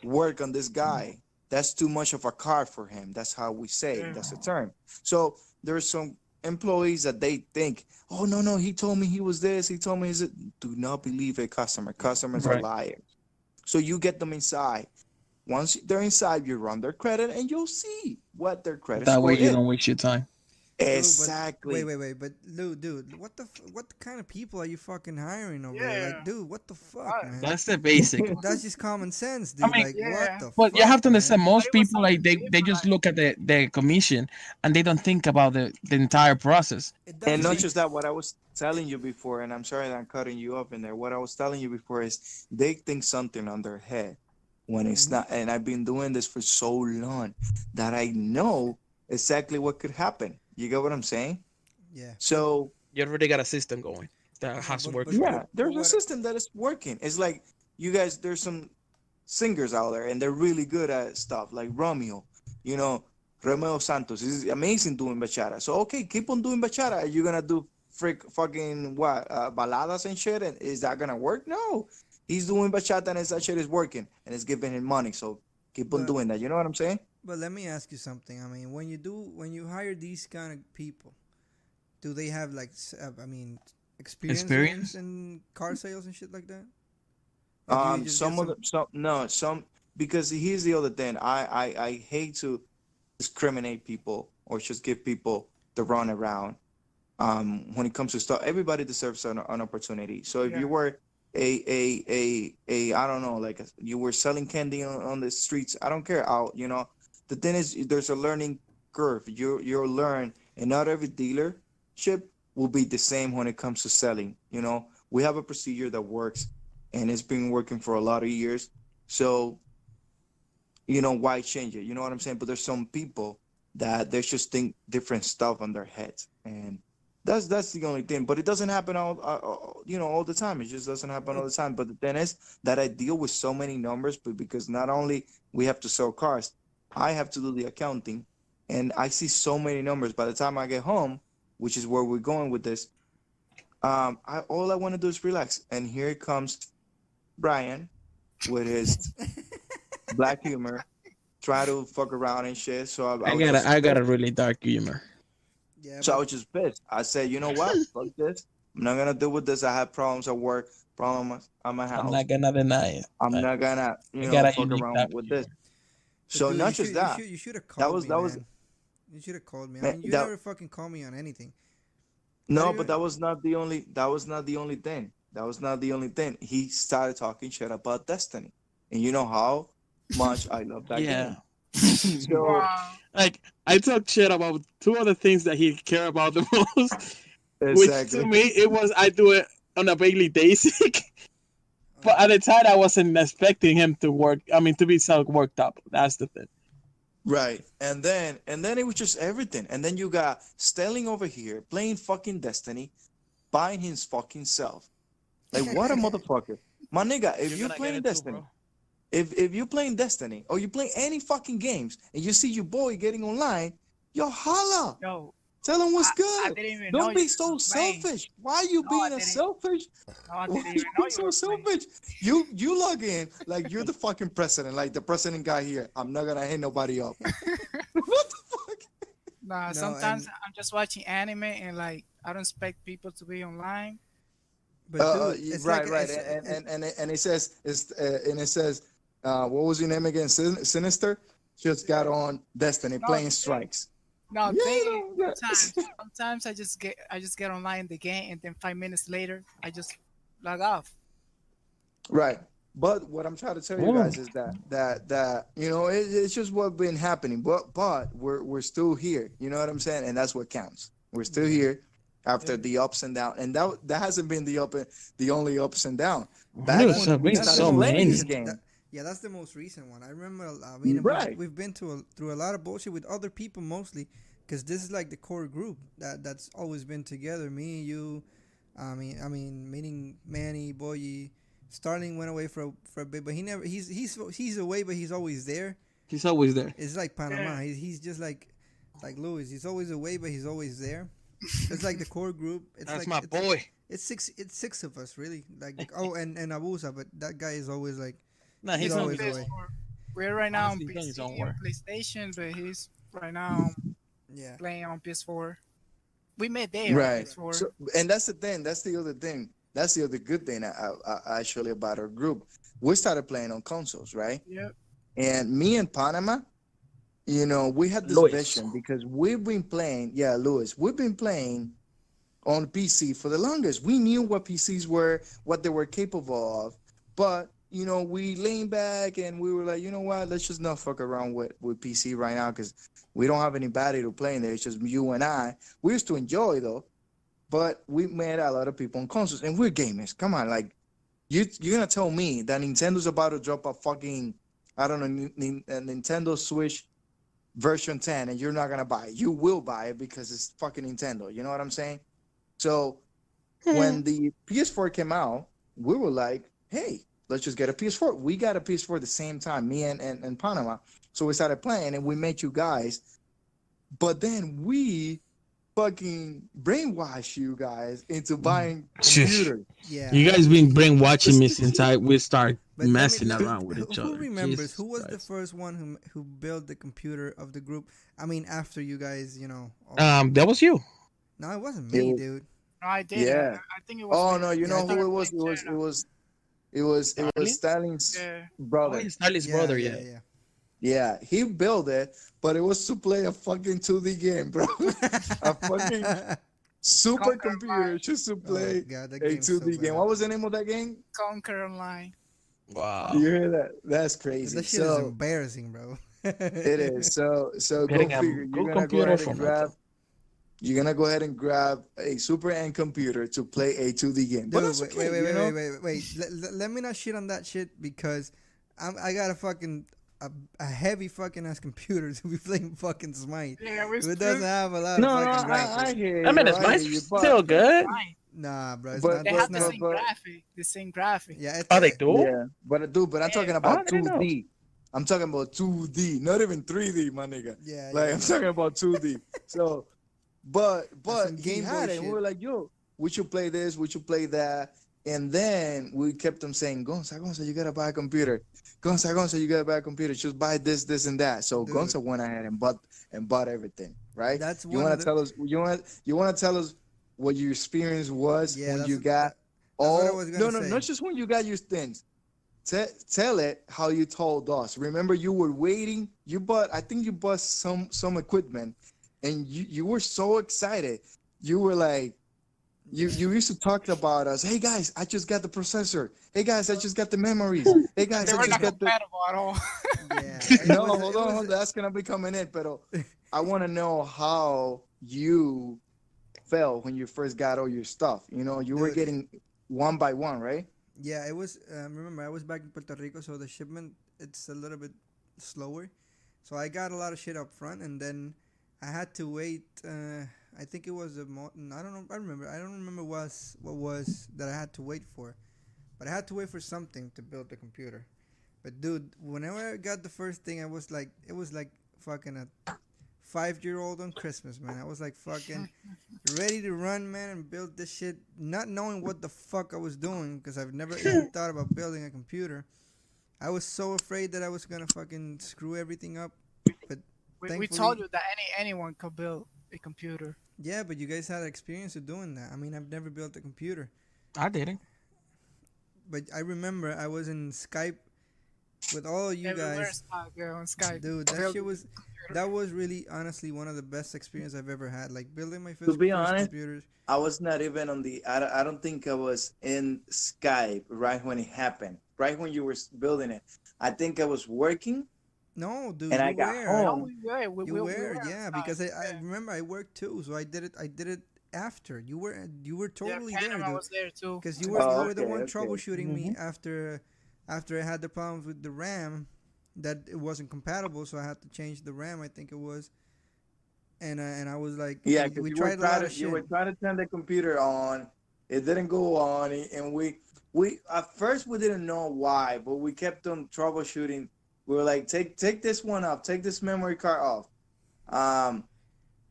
work on this guy. That's too much of a car for him. That's how we say it. Yeah. That's the term. So there's some employees that they think, oh no, he told me he was this, he told me he's it. Do not believe a customer. Customers are Right. liars. So you get them inside. Once they're inside, you run their credit and you'll see what their credit That way score you is. don't waste your time. Dude, but Exactly. wait, but Lou, dude, what kind of people are you fucking hiring over there? Yeah. Like, dude, what the fuck, Right. man? That's the basic. That's just common sense, I dude. mean, Like, what Yeah. the but you have fuck, to understand, man? But most it was people like something they different. just Like, look at the commission and they don't think about the entire process. It And doesn't not make just that, what I was telling you before, and I'm sorry that I'm cutting you off in there. What I was telling you before is they think something on their head when it's Mhm. not. And I've been doing this for so long that I know exactly what could happen. You get what I'm saying? Yeah, So You already got a system going that yeah, has to work for you. yeah, there's a what? system that is working. It's like you guys, there's some singers out there and they're really good at stuff like Romeo, you know, Romeo Santos is amazing doing bachata. So okay, keep on doing bachata. Are you gonna do fucking what baladas and shit? And is that gonna work? No, he's doing bachata and that shit is working and it's giving him money. So keep on But doing that. You know what I'm saying? but let me ask you something. I mean, when you hire these kind of people, do they have like I mean, experience Experience? in car sales and shit like that? Or do you just get Some of some? the some no some because here's the other thing. I hate to discriminate people or just give people the run around when it comes to stuff. Everybody deserves an opportunity. So if yeah. you were a I don't know, like you were selling candy on the streets, I don't care. The thing is, there's a learning curve. You'll learn, and not every dealership will be the same when it comes to selling. We have a procedure that works, and it's been working for a lot of years. So why change it? You know what I'm saying? But there's some people that they just think different stuff on their heads, and that's the only thing. But it doesn't happen all the time. It just doesn't happen all But the time. But the thing is that I deal with so many numbers, but because not only we have to sell cars, I have to do the accounting, and I see so many numbers. By the time I get home, which is where we're going with this, All I want to do is relax, and here comes Brian with his black humor, try to fuck around and shit. So I was just I got a really dark humor. Yeah, so I but was just pissed. I said, you know what? Fuck this. I'm not gonna deal with this. I have problems at work, problems at my I'm house. not gonna deny it. I'm But not gonna, I got a fuck unique around type of with this. humor. So dude, not just that. you should have That called was me, that was man. You should have called me. I man, mean, you that never fucking call me on anything. Not no, even. but that was not the only thing. That was not the only thing. He started talking shit about Destiny, and you know how much I love that Yeah. game. So Wow. Like I talk shit about two other things that he care about the most, which to exactly. me it was I do it on a daily basis. But at the time, I wasn't expecting him to work. I mean, to be so worked up. That's the thing. Right. And then it was just everything. And then you got Stelling over here playing fucking Destiny, buying his fucking self. Like what a motherfucker. My nigga, if you're playing Destiny, if you're playing Destiny or you play any fucking games and you see your boy getting online, yo holla. Yo, Tell him what's I good. didn't even know Don't be you so were playing. selfish. Why you No, I being a didn't. selfish? No, I Why didn't you even know being you were so playing. selfish? You log in like you're the fucking president, like the president guy here. I'm not gonna hit nobody up. What the fuck? Nah, No, sometimes and I'm just watching anime and like I don't expect people to be online. but dude, it's Right, like right, it's, and it says what was your name again? Sinister just got on Destiny No, playing the thing, strikes. no, Yeah, thing no, yeah. sometimes I just get online in the game and then 5 minutes later I just log off. Right. But what I'm trying to tell you guys is that it's just what been happening. But we're still here. You know what I'm saying? And that's what counts. We're still here after the ups and downs. And that hasn't been the only ups and downs. Back Yes, when I've we been that's started the so most playing many. this recent. game. Yeah, that's the most recent one. I remember. I mean, Right. we've been through a lot of bullshit with other people mostly, because this is like the core group that's always been together. Me, you, I mean, meaning Manny, Boyi. Starling went away for a bit, but he never. He's away, but he's always there. He's always there. It's like Panama. Yeah. He's just like Louis. He's always away, but he's always there. It's like the core group. It's That's like my boy. It's six of us really. Oh, and Abusa, but that guy is always like Nah, he's he's on always always away. PS4. We're right now on Honestly, he's on his own PC work. and PlayStation, but he's right now Yeah. playing on PS4. We met there on Right. PS4. So, and that's the thing. That's the other thing. That's the other good thing actually about our group. We started playing on consoles, right? Yep. And me and Panama, we had this Luis. vision because we've been playing. Yeah, Louis, we've been playing on PC for the longest. We knew what PCs were, what they were capable of, but we leaned back and we were like, you know what? Let's just not fuck around with PC right now because we don't have anybody to play in there. It's just you and I. We used to enjoy though, but we met a lot of people on consoles, and we're gamers. Come on, like you're gonna tell me that Nintendo's about to drop a fucking, I don't know, a Nintendo Switch version 10, and you're not gonna buy it. You will buy it because it's fucking Nintendo. You know what I'm saying? So when the PS4 came out, we were like, hey, let's just get a PS4. We got a PS4 at the same time, me and Panama. So we started playing, and we met you guys. But then we fucking brainwash you guys into buying computers. Yeah. You guys been brainwashing me since we start But let me- messing let me- around with each other. Who remembers Jesus who was the Christ. first one who built the computer of the group? I mean, after you guys, That was you. No, it wasn't It me, was- dude. No, I did. Yeah. I think it was. Oh when- no, you Yeah, I know think- who it was? It was Starling? Stalin's Yeah. brother. Starley's brother, yeah. Yeah, he built it, but it was to play a fucking 2D game, bro. A fucking super Conquer computer Online. just to Oh, play God, that a game's so 2D game. bad. What was the name of that game? Conquer Online. Wow. You hear that? That's crazy. That shit is So embarrassing, bro. it is. So go Getting a figure. good You're gonna go computer ahead from and grab. You're gonna go ahead and grab a super end computer to play a 2D game. But Dude, that's wait, okay, wait. Let me not shit on that shit because I got a fucking a heavy fucking ass computer to be playing fucking Smite. Yeah, we're It doesn't have a lot No, of no, fucking I graphics. hear you. I mean, it's I nice. hear you, Still good. fine. Nah, bro, it's But- not. They It's have the not. same but- graphic. The same graphic. Yeah, Oh, they do? Yeah, but I'm talking about I didn't know. 2D. I'm talking about 2D, not even 3D, my nigga. Yeah, Like yeah, I'm talking about 2D. So, but some he Game had Boy it. And we shit. were like, yo, we should play this, we should play that. And then we kept them saying, Gonza, you gotta buy a computer. Gonza, you gotta buy a computer. Just buy this, this, and that. So Dude. Gonza went ahead and bought everything, right? That's you one wanna of the- tell us you wanna tell us what your experience was Yeah, when that's- you got what I all was gonna say. not just when you got your things. Tell it how you told us. Remember, you were waiting. I think you bought some equipment, and you were so excited. You were like, you used to talk about us. Hey guys, I just got the processor. Hey guys, I just got the memories. Hey guys, They I were just not got the. compatible at all. Yeah. No, hold on. That's gonna be coming in, but I want to know how you felt when you first got all your stuff. You were Dude. getting one by one, right? Yeah, it was. Remember, I was back in Puerto Rico, so the shipment it's a little bit slower. So I got a lot of shit up front, and then I had to wait. I think it was I don't know. I don't remember what was that I had to wait for, but I had to wait for something to build the computer. But dude, whenever I got the first thing, it was like fucking a 5-year-old on Christmas, man. I was like fucking ready to run, man, and build this shit, not knowing what the fuck I was doing, because I've never even thought about building a computer. I was so afraid that I was gonna fucking screw everything up. But We thankfully- told you that anyone could build a computer. yeah, but you guys had experience of doing that. I mean, I've never built a computer, I didn't. but I remember I was in Skype with all you Everywhere guys. on Skype. Dude, that Build shit was computer. that was really honestly one of the best experience I've ever had. Like building my To be first honest, computers. I was not even on the. I don't think I was in Skype right when it happened. Right when you were building it, I think I was working. No, dude, And you I got were. home. No, we were. You we were, on yeah, Skype, because I yeah. remember I worked too, so I did it after. You were totally yeah, there, Panama dude. was there too. Because Oh, you were the okay, one okay. troubleshooting me after I had the problems with the RAM, that it wasn't compatible, so I had to change the RAM. I think it was, and I was like, Yeah, we because tried a lot of you were shit. trying to turn the computer on. It didn't go on, and we at first we didn't know why, but we kept on troubleshooting. We were like, take this one off, take this memory card off,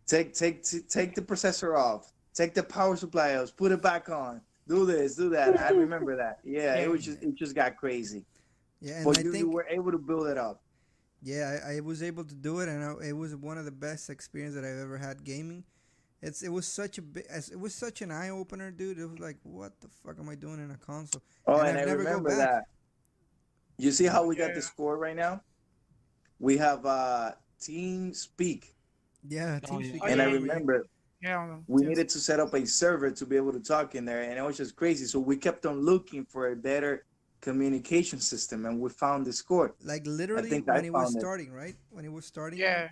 take the processor off, take the power supply off, put it back on, do this, do that. I remember that. Yeah, it just got crazy. Yeah, and But I you think were able to build it up. yeah, I was able to do it, and it was one of the best experience that I've ever had gaming. It was such an eye opener, dude. It was like, what the fuck am I doing in a console? Oh, And and I've I never go remember back. that. You see how we got Yeah. the score right now? We have Team Speak, Yeah, Oh, TeamSpeak. yeah. and I yeah, yeah. remember Yeah, we needed to set up a server to be able to talk in there, and it was just crazy. So we kept on looking for a better communication system, and we found Discord. Like literally think when I it was found it. starting, right? When it was starting. Yeah,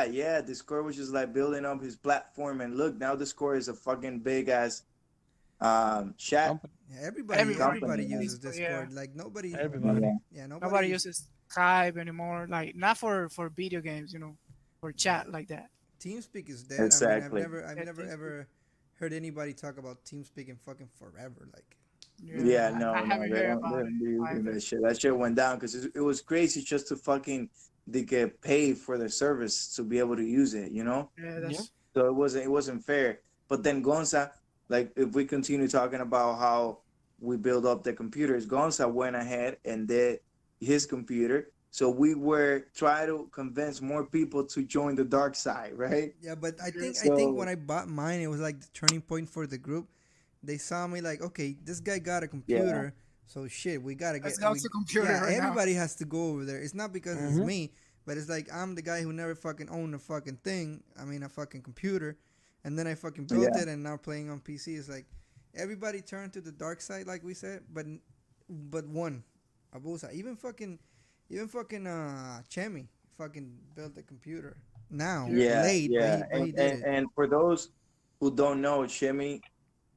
Yeah, Discord was just like building up his platform, and look, now Discord is a fucking big ass chat. Yeah, everybody Everybody uses uses it, Discord. Like nobody. Everybody. Yeah, nobody uses Skype anymore. Like not for video games, for chat like that. TeamSpeak is dead. Exactly. I mean, I've Yeah, never TeamSpeak. ever heard anybody talk about TeamSpeak in fucking forever. Like, Yeah, no, I haven't they heard don't, about they it. don't be using either. that shit. That shit went down because it was crazy just to fucking they get paid for their service to be able to use it, Yeah, that's So it wasn't fair. But then Gonza, like if we continue talking about how we build up the computers, Gonza went ahead and did his computer. So we were trying to convince more people to join the dark side, right? yeah, but I think So- when I bought mine, it was like the turning point for the group. They saw me like, okay, this guy got a computer, so shit, we gotta let's get. go to computer Yeah, right now. everybody has to go over there. It's not because it's me, but it's like I'm the guy who never fucking owned a fucking thing. I mean, a fucking computer, and then I fucking built Yeah. it, and now playing on PC. It's like everybody turned to the dark side, like we said, but one, Abusa, even fucking Chemi fucking built a computer now. Yeah, late, yeah. but he And, did and, it. and for those who don't know, Shimmy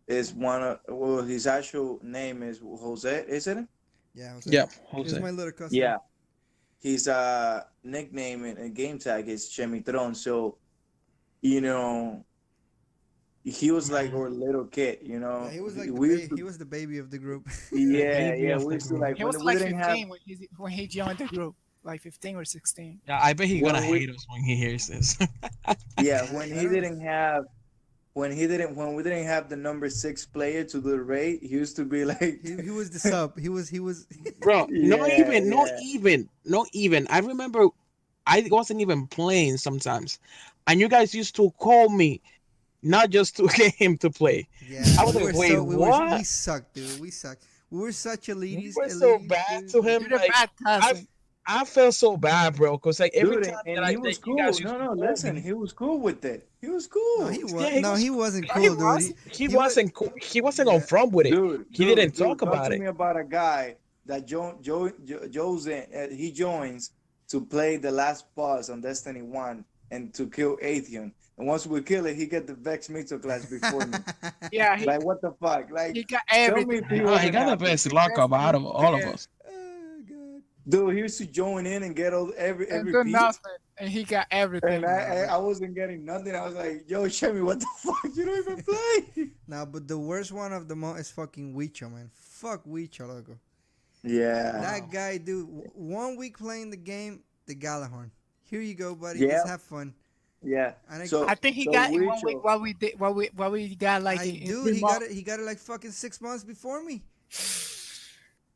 is his actual name is Jose, isn't it? Yeah, Yeah, He's Jose. my little cousin. Yeah. His nickname and game tag is Chemitron. So, he was like our little kid, Yeah, he was like he was the baby of the group. Yeah, Baby of we the used to group. like he when was we like didn't 15 have when he joined the group, like 15 or 16. Yeah, I bet he's When gonna we- hate us when he hears this. yeah I when he don't- didn't have when we didn't have the number 6 player to the raid, he used to be like, He was the sub. He was Bro, not yeah, even, not yeah. even, not even. I remember I wasn't even playing sometimes, and you guys used to call me not just to get him to play. yeah. I was We like, were wait, so we what? sucked, dude. We sucked. We were such We elitists. were so Elitists, bad dude. to him. You're the Like bad I, cousin. I felt so bad, bro. Cause like every Dude, time and he was that you guys cool. used No, to no, call listen, me, he was cool with it. He was No, cool. he was. yeah, No, he wasn't No, he cool, dude. was. he He was. wasn't cool. He wasn't on Yeah. front with it. He didn't talk Talk about to it. me about a guy that he joins to play the last boss on Destiny 1 and to kill Atheon. And once we kill it, he get the Vex Mytho class before me. Yeah, he Like, what the fuck? Like, he got tell me everything. if he Oh, he wasn't got the happy. best lockup out of all of Yeah. us. Oh god. Dude, he used to join in and get all And every do piece. nothing, and he got everything. And I wasn't getting nothing. I was like, yo, Shemi, what the fuck? You don't even play. Now, but the worst one of them all is fucking Wicho, man. Fuck Wicho, loco. Yeah. That guy, dude. 1 week playing the game, the Galahorn. Here you go, buddy. Yeah. Let's have fun. Yeah. And So I think he so got in 1 Wicho- week what we got like in dude, 3 he months. got it. He got it like fucking 6 months before me.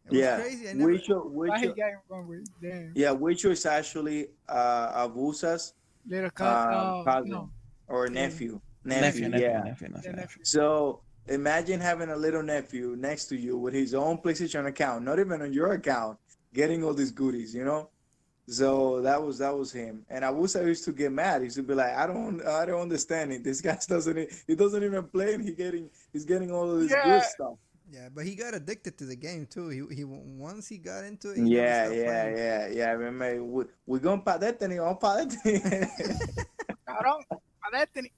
It was Yeah. crazy. I never. Why he got in 1 week? Damn. Yeah, Wicho is actually Abusa's Little cousin. cousin No. or Yeah. nephew. Nephew, Yeah. nephew. Yeah, nephew. So imagine having a little nephew next to you with his own PlayStation account, not even on your account, getting all these goodies, you know. So that was him. And Abusa used to get mad. He used to be like, I don't understand it. This guy doesn't even play, and he's getting all of this Yeah. good stuff. Yeah, but he got addicted to the game too. He once he got into it. He never Yeah, stopped playing. yeah. Remember, we're going para Destiny, vamos para Destiny. Cabrón, Destiny.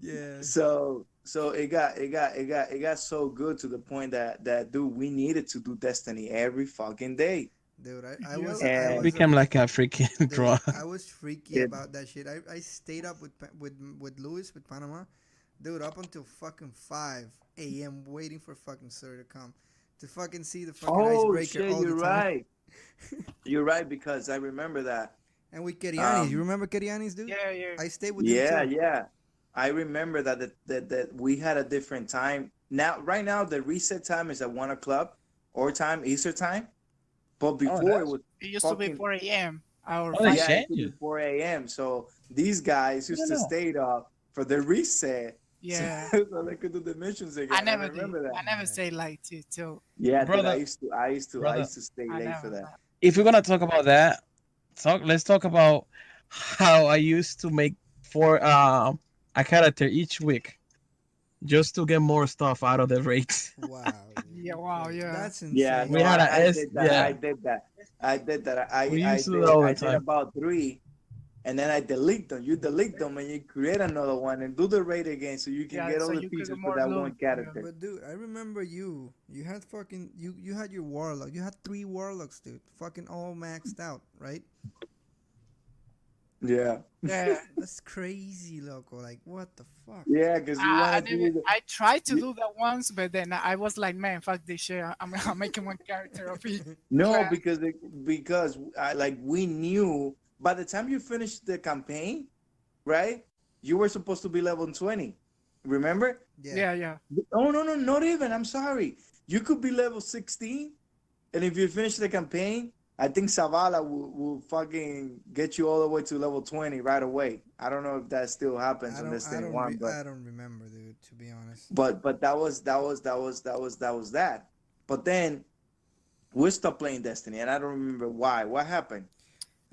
Yeah. So it got so good to the point that dude, we needed to do Destiny every fucking day. Dude, I Yeah. was. And- I was Became like a freaking dude, draw. I was freaky Yeah. about that shit. I stayed up with Luis with Panama, dude, up until fucking 5 a.m. waiting for fucking Sir to come to fucking see the fucking Oh icebreaker shit, all you're the time. right. You're right, because I remember that. And with Kerianis, you Um, remember Kerianis, dude? Yeah, yeah. I stayed with Yeah, him too. yeah. I remember that we had a different time. Right now the reset time is at 1 o'clock or time Eastern time. But before that's- it was It used to be fucking- 4 a.m. Our Oh, they yeah, it changed used to it. be 4 a.m. So these guys used to know. stay up for the reset. yeah. So they could do the missions again. I never did. remember that. I never say like till Yeah, dude, Brother- I used to brother, stay I late never. for that. If we're gonna talk about that, let's talk about how I used to make for a character each week just to get more stuff out of the raids. Wow. Yeah, wow, yeah. That's insane. Yeah, We no, had I a S- did that. yeah. I did that. I We I used to do did, that all the I did time. about 3, and then I delete them. You delete them and you create another one and do the raid again, so you can Yeah, get all so the you could pieces get for more that loot, one yeah. character. But dude, I remember you. You had fucking you had your warlock. You had 3 warlocks, dude. Fucking all maxed out, right? Yeah, Yeah. That's crazy, loco. Like what the fuck? yeah, because you I, wanted to. use it. I tried to do that once, but then I was like, man, fuck this shit. I'm making one character of each. No, Yeah. because we knew by the time you finished the campaign, right? You were supposed to be level 20. Remember? Yeah, yeah. Oh no, not even. I'm sorry. You could be level 16, and if you finish the campaign, I think Zavala will fucking get you all the way to level 20 right away. I don't know if that still happens on this thing one, but I don't remember, dude. To be honest. but that was that. But then we stopped playing Destiny, and I don't remember why. What happened?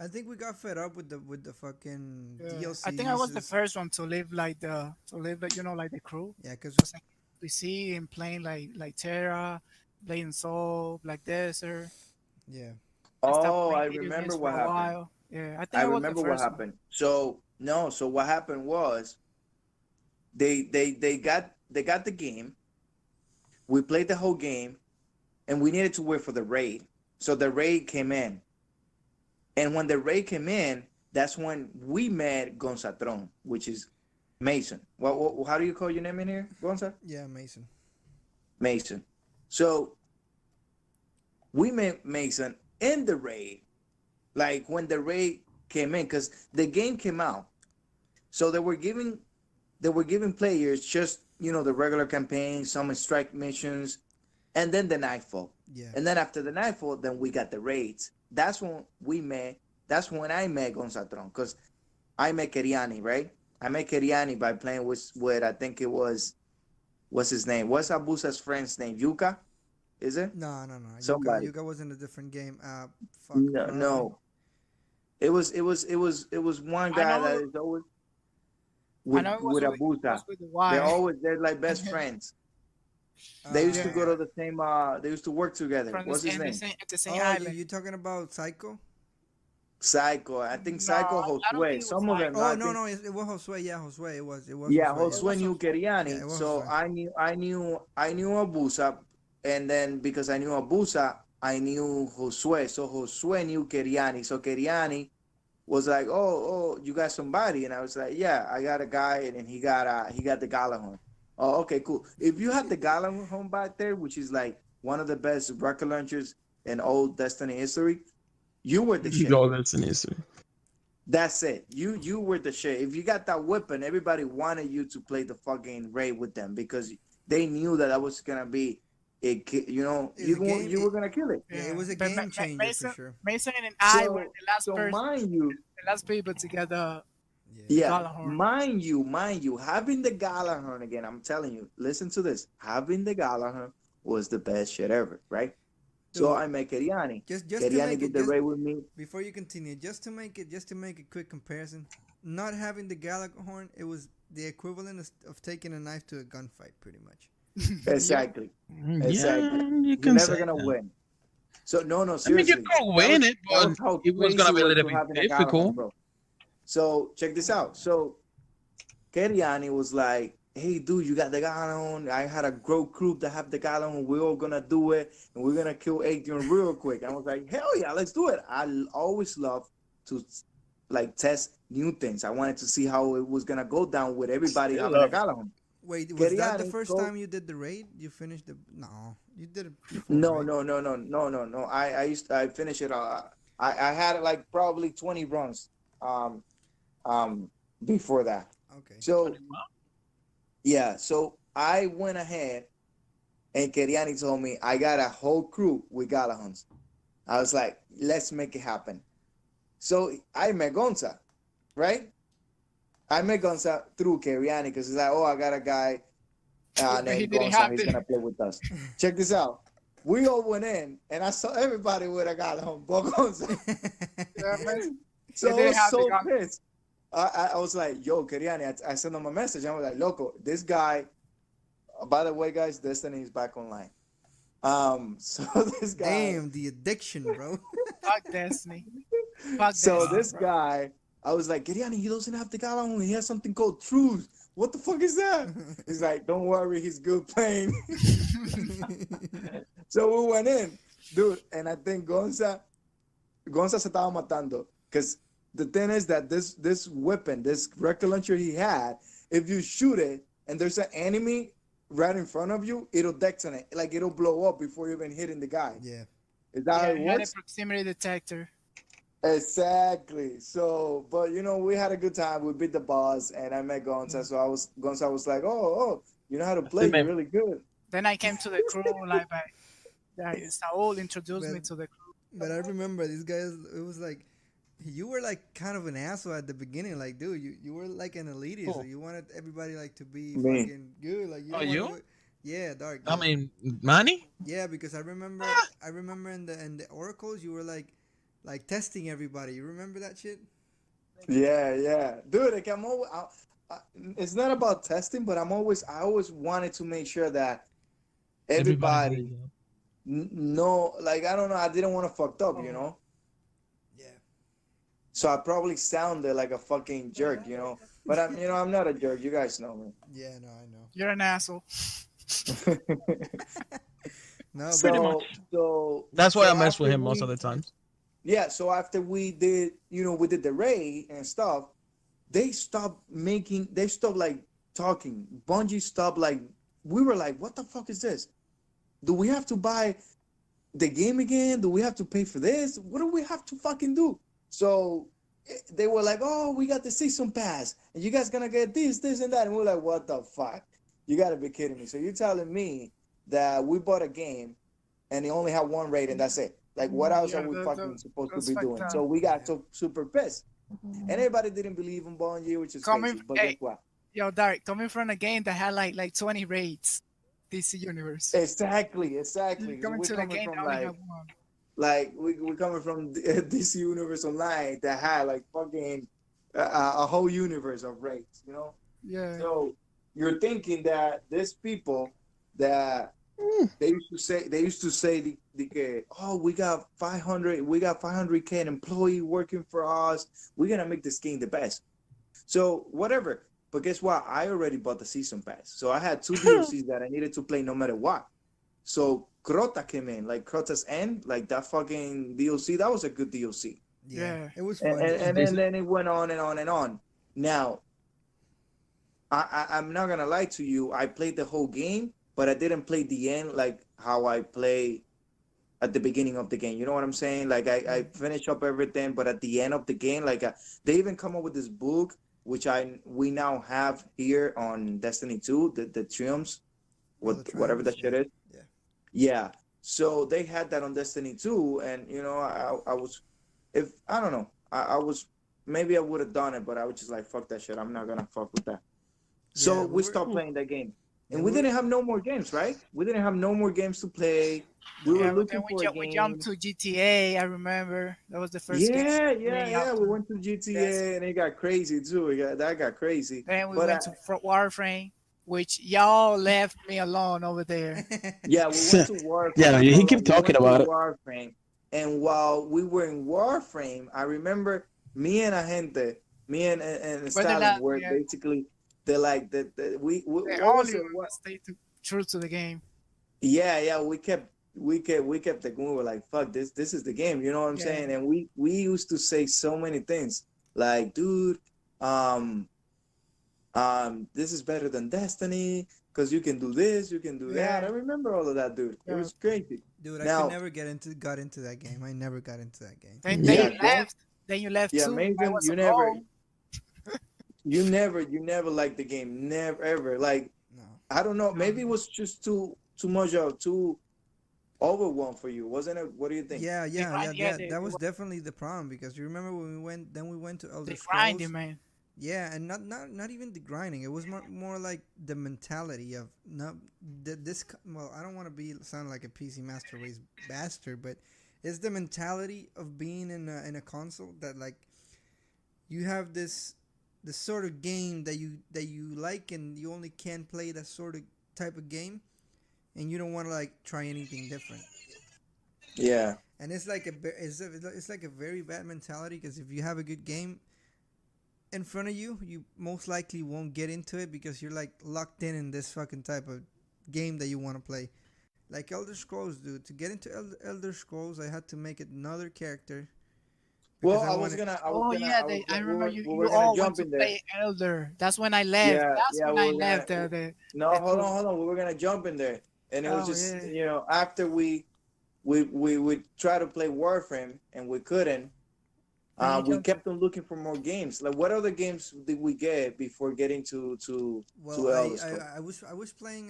I think we got fed up with the fucking Yeah. DLC. I think I was the first one to live like the like the crew. Yeah, because We see him playing like Terra, playing Soul, Black Desert. yeah, stopped Oh, I playing video remember games what for a happened. while. Yeah, I think I I was remember the what first one. happened. So what happened was they got the game. We played the whole game, and we needed to wait for the raid. So the raid came in, and when the raid came in, that's when we met Gonzatron, which is Mason. What how do you call your name in here, Gonza? yeah, Mason. Mason. So we met Mason in the raid, like when the raid came in, because the game came out. So they were giving they were giving players just the regular campaign, some strike missions, and then the nightfall. Yeah. And then after the nightfall, then we got the raids. That's when we met. That's when I met Gonzatron, because I met Keriani, right? I met Keriani by playing with I think it was, what's his name? What's Abusa's friend's name? Yuka? Is it? No. Somebody. Yuka was in a different game. Fuck. No. It was one guy that is always with Abusa. They're like best friends. They used to go to the same. They used to work together. What's his name? At the same Oh, island. you talking about Psycho? Psycho. I think Psycho, Josue. Some of them. Oh no, it was Josue. Yeah, Josue. It was. Yeah, Josue knew Keriani. Yeah, So Josue. I knew Abusa, and then because I knew Abusa, I knew Josue. So Josue knew Keriani. So Keriani was like, oh, you got somebody, and I was like, yeah, I got a guy, and he got the Galahorn. Oh, okay, cool. If you had the Galahorn back there, which is like one of the best rocket launchers in old Destiny history, you were the shit. That's it. You were the shit. If you got that weapon, everybody wanted you to play the fucking raid with them because they knew that was gonna be you were gonna kill it. Yeah, it was a game changer for sure. Mason and I were the last person, mind you, the last people to get the Galahorn. Mind you, having the Galahorn again. I'm telling you, listen to this. Having the Galahorn was the best shit ever, right? Dude, so I met Keriani. Keriani did the raid with me. Before you continue, just to make a quick comparison, not having the Galahorn, it was the equivalent of taking a knife to a gunfight, pretty much. Exactly. Exactly. You're never gonna win. So no, seriously. I mean, you could win it, but it was gonna be a little bit difficult. So check this out. So Keriani was like, hey, dude, you got the Galahorn. I had a group that have the Galahorn. We're all gonna do it, and we're gonna kill Adrian real quick. I was like, hell yeah, let's do it. I always love to like test new things. I wanted to see how it was gonna go down with everybody having a Galahorn. Wait, was that the first time you did the raid? You finished the you did it before, No. right? I finished it. I had like probably 20 runs before that. Okay. So yeah, so I went ahead and Keriani told me I got a whole crew with Galahorns. I was like, let's make it happen. So I met Gonza, right? I met Gonza through Keriani because he's like, oh, I got a guy named Gonza. He's gonna play with us. Check this out. We all went in, and I saw everybody with a Galahorn, but Gonza. So I was so pissed. I was like, yo, Keriani, I sent him a message. I was like, loco, this guy, by the way, guys, Destiny is back online. So this guy. Damn, the addiction, bro. Fuck Destiny. This guy, I was like, Keriani, he doesn't have the Galahorn. He has something called Truth. What the fuck is that? He's like, don't worry, he's good playing. So we went in, dude, and I think Gonza se estaba matando. Because the thing is that this weapon, this rocket launcher he had, if you shoot it and there's an enemy right in front of you, it'll detonate. Like it'll blow up before you even hitting the guy. Yeah. Is that how it works? A proximity detector. Exactly. So, but we had a good time. We beat the boss, and I met Gonza. So Gonza was like, "Oh, you know how to play? You're really good." Then I came to the crew, like Saul introduced me to the crew. But I remember these guys. It was like you were like kind of an asshole at the beginning. Like, dude, you were like an elitist. So you wanted everybody like to be fucking good. Like, yeah, Dark. I mean, Manny? Yeah, because I remember in the oracles you were like testing everybody. You remember that shit? Yeah, dude. Like it's not about testing, but I always wanted to make sure that everybody know. Like I don't know, I didn't want to fucked up, Yeah. So I probably sounded like a fucking jerk, But I'm not a jerk. You guys know me. Yeah, no, I know. You're an asshole. No, pretty much. So that's why I mess with him most of the times. Yeah, so after we did the raid and stuff, they stopped like talking. Bungie stopped like, we were like, what the fuck is this? Do we have to buy the game again? Do we have to pay for this? What do we have to fucking do? So they were like, "Oh, we got the season pass, and you guys gonna get this, and that." And we're like, "What the fuck? You gotta be kidding me!" So you're telling me that we bought a game and it only had one rating, that's it. Like, what else Yeah, are we fucking supposed to that's be fucked doing? up. So we got so super pissed, and everybody didn't believe in Bungie, which is Coming, crazy. But hey, guess what? yo, Derek, coming from a game that had like 20 raids, DC Universe. Exactly. You coming We're to the coming game from that only had one. we're coming from DC Universe Online that had like fucking a whole universe of raids, you know. Yeah. So you're thinking that these people that they used to say oh, we got 500K employee working for us. We're gonna make this game the best. So whatever. But guess what? I already bought the season pass. So I had two DLCs that I needed to play no matter what. So Crota came in, like Crota's End, like that fucking DLC. That was a good DLC. Yeah. It was And, fun. then it went on and on and on. Now, I'm not gonna lie to you. I played the whole game, but I didn't play the end like how I play at the beginning of the game. You know what I'm saying? Like I finished up everything, but at the end of the game, like they even come up with this book, which we now have here on Destiny 2, the Triumphs, whatever that shit is. Yeah. Yeah. So they had that on Destiny 2, and you know, I was, if I don't know, I was, maybe I would have done it, but I was just like, fuck that shit. I'm not gonna fuck with that. So Yeah, we stopped playing that game. And Yeah, we we didn't have no more games, right? We didn't have no more games to play. We were Yeah, looking then for a we game. jumped to GTA. I remember that was the first game. Yeah. We went to GTA and it got crazy too. That got crazy. Then we But went to Warframe, which y'all left me alone over there. yeah, we went to Warframe. Yeah, he keep talking about it. Warframe. And while we were in Warframe, I remember me and Stalin were basically we They what was only it? stay true to the game. Yeah, we kept the we were like, fuck this is the game, you know what I'm saying? And we used to say so many things like, dude, this is better than Destiny because you can do this, you can do that. I remember all of that, dude. It was crazy. Dude, I could never got into that game. I never got into that game. Then you left. Then you left too. Mason, you never liked the game. Never ever. Like, no. I don't know. Maybe it was just too much of too overwhelmed for you, wasn't it? What do you think? Yeah. That was definitely the problem because you remember when we went to Elder Scrolls. Grinding, man. Yeah, and not even the grinding. It was more like the mentality of not this. Well, I don't want to sound like a PC Master Race bastard, but it's the mentality of being in a console that like you have this sort of game that you like and you only can play that sort of type of game, and you don't want to like try anything different. Yeah. And it's like it's like a very bad mentality because if you have a good game in front of you, you most likely won't get into it because you're like locked in this fucking type of game that you want to play. Like Elder Scrolls, dude. To get into Elder Scrolls, I had to make another character. Well, I remember you all want to play Elder. That's when I left. Yeah, That's when I left. No, hold on. We were gonna jump in there, and it was just you know, after we try to play Warframe and we couldn't. We kept on looking for more games. Like, what other games did we get before getting to Elder Scrolls? I was playing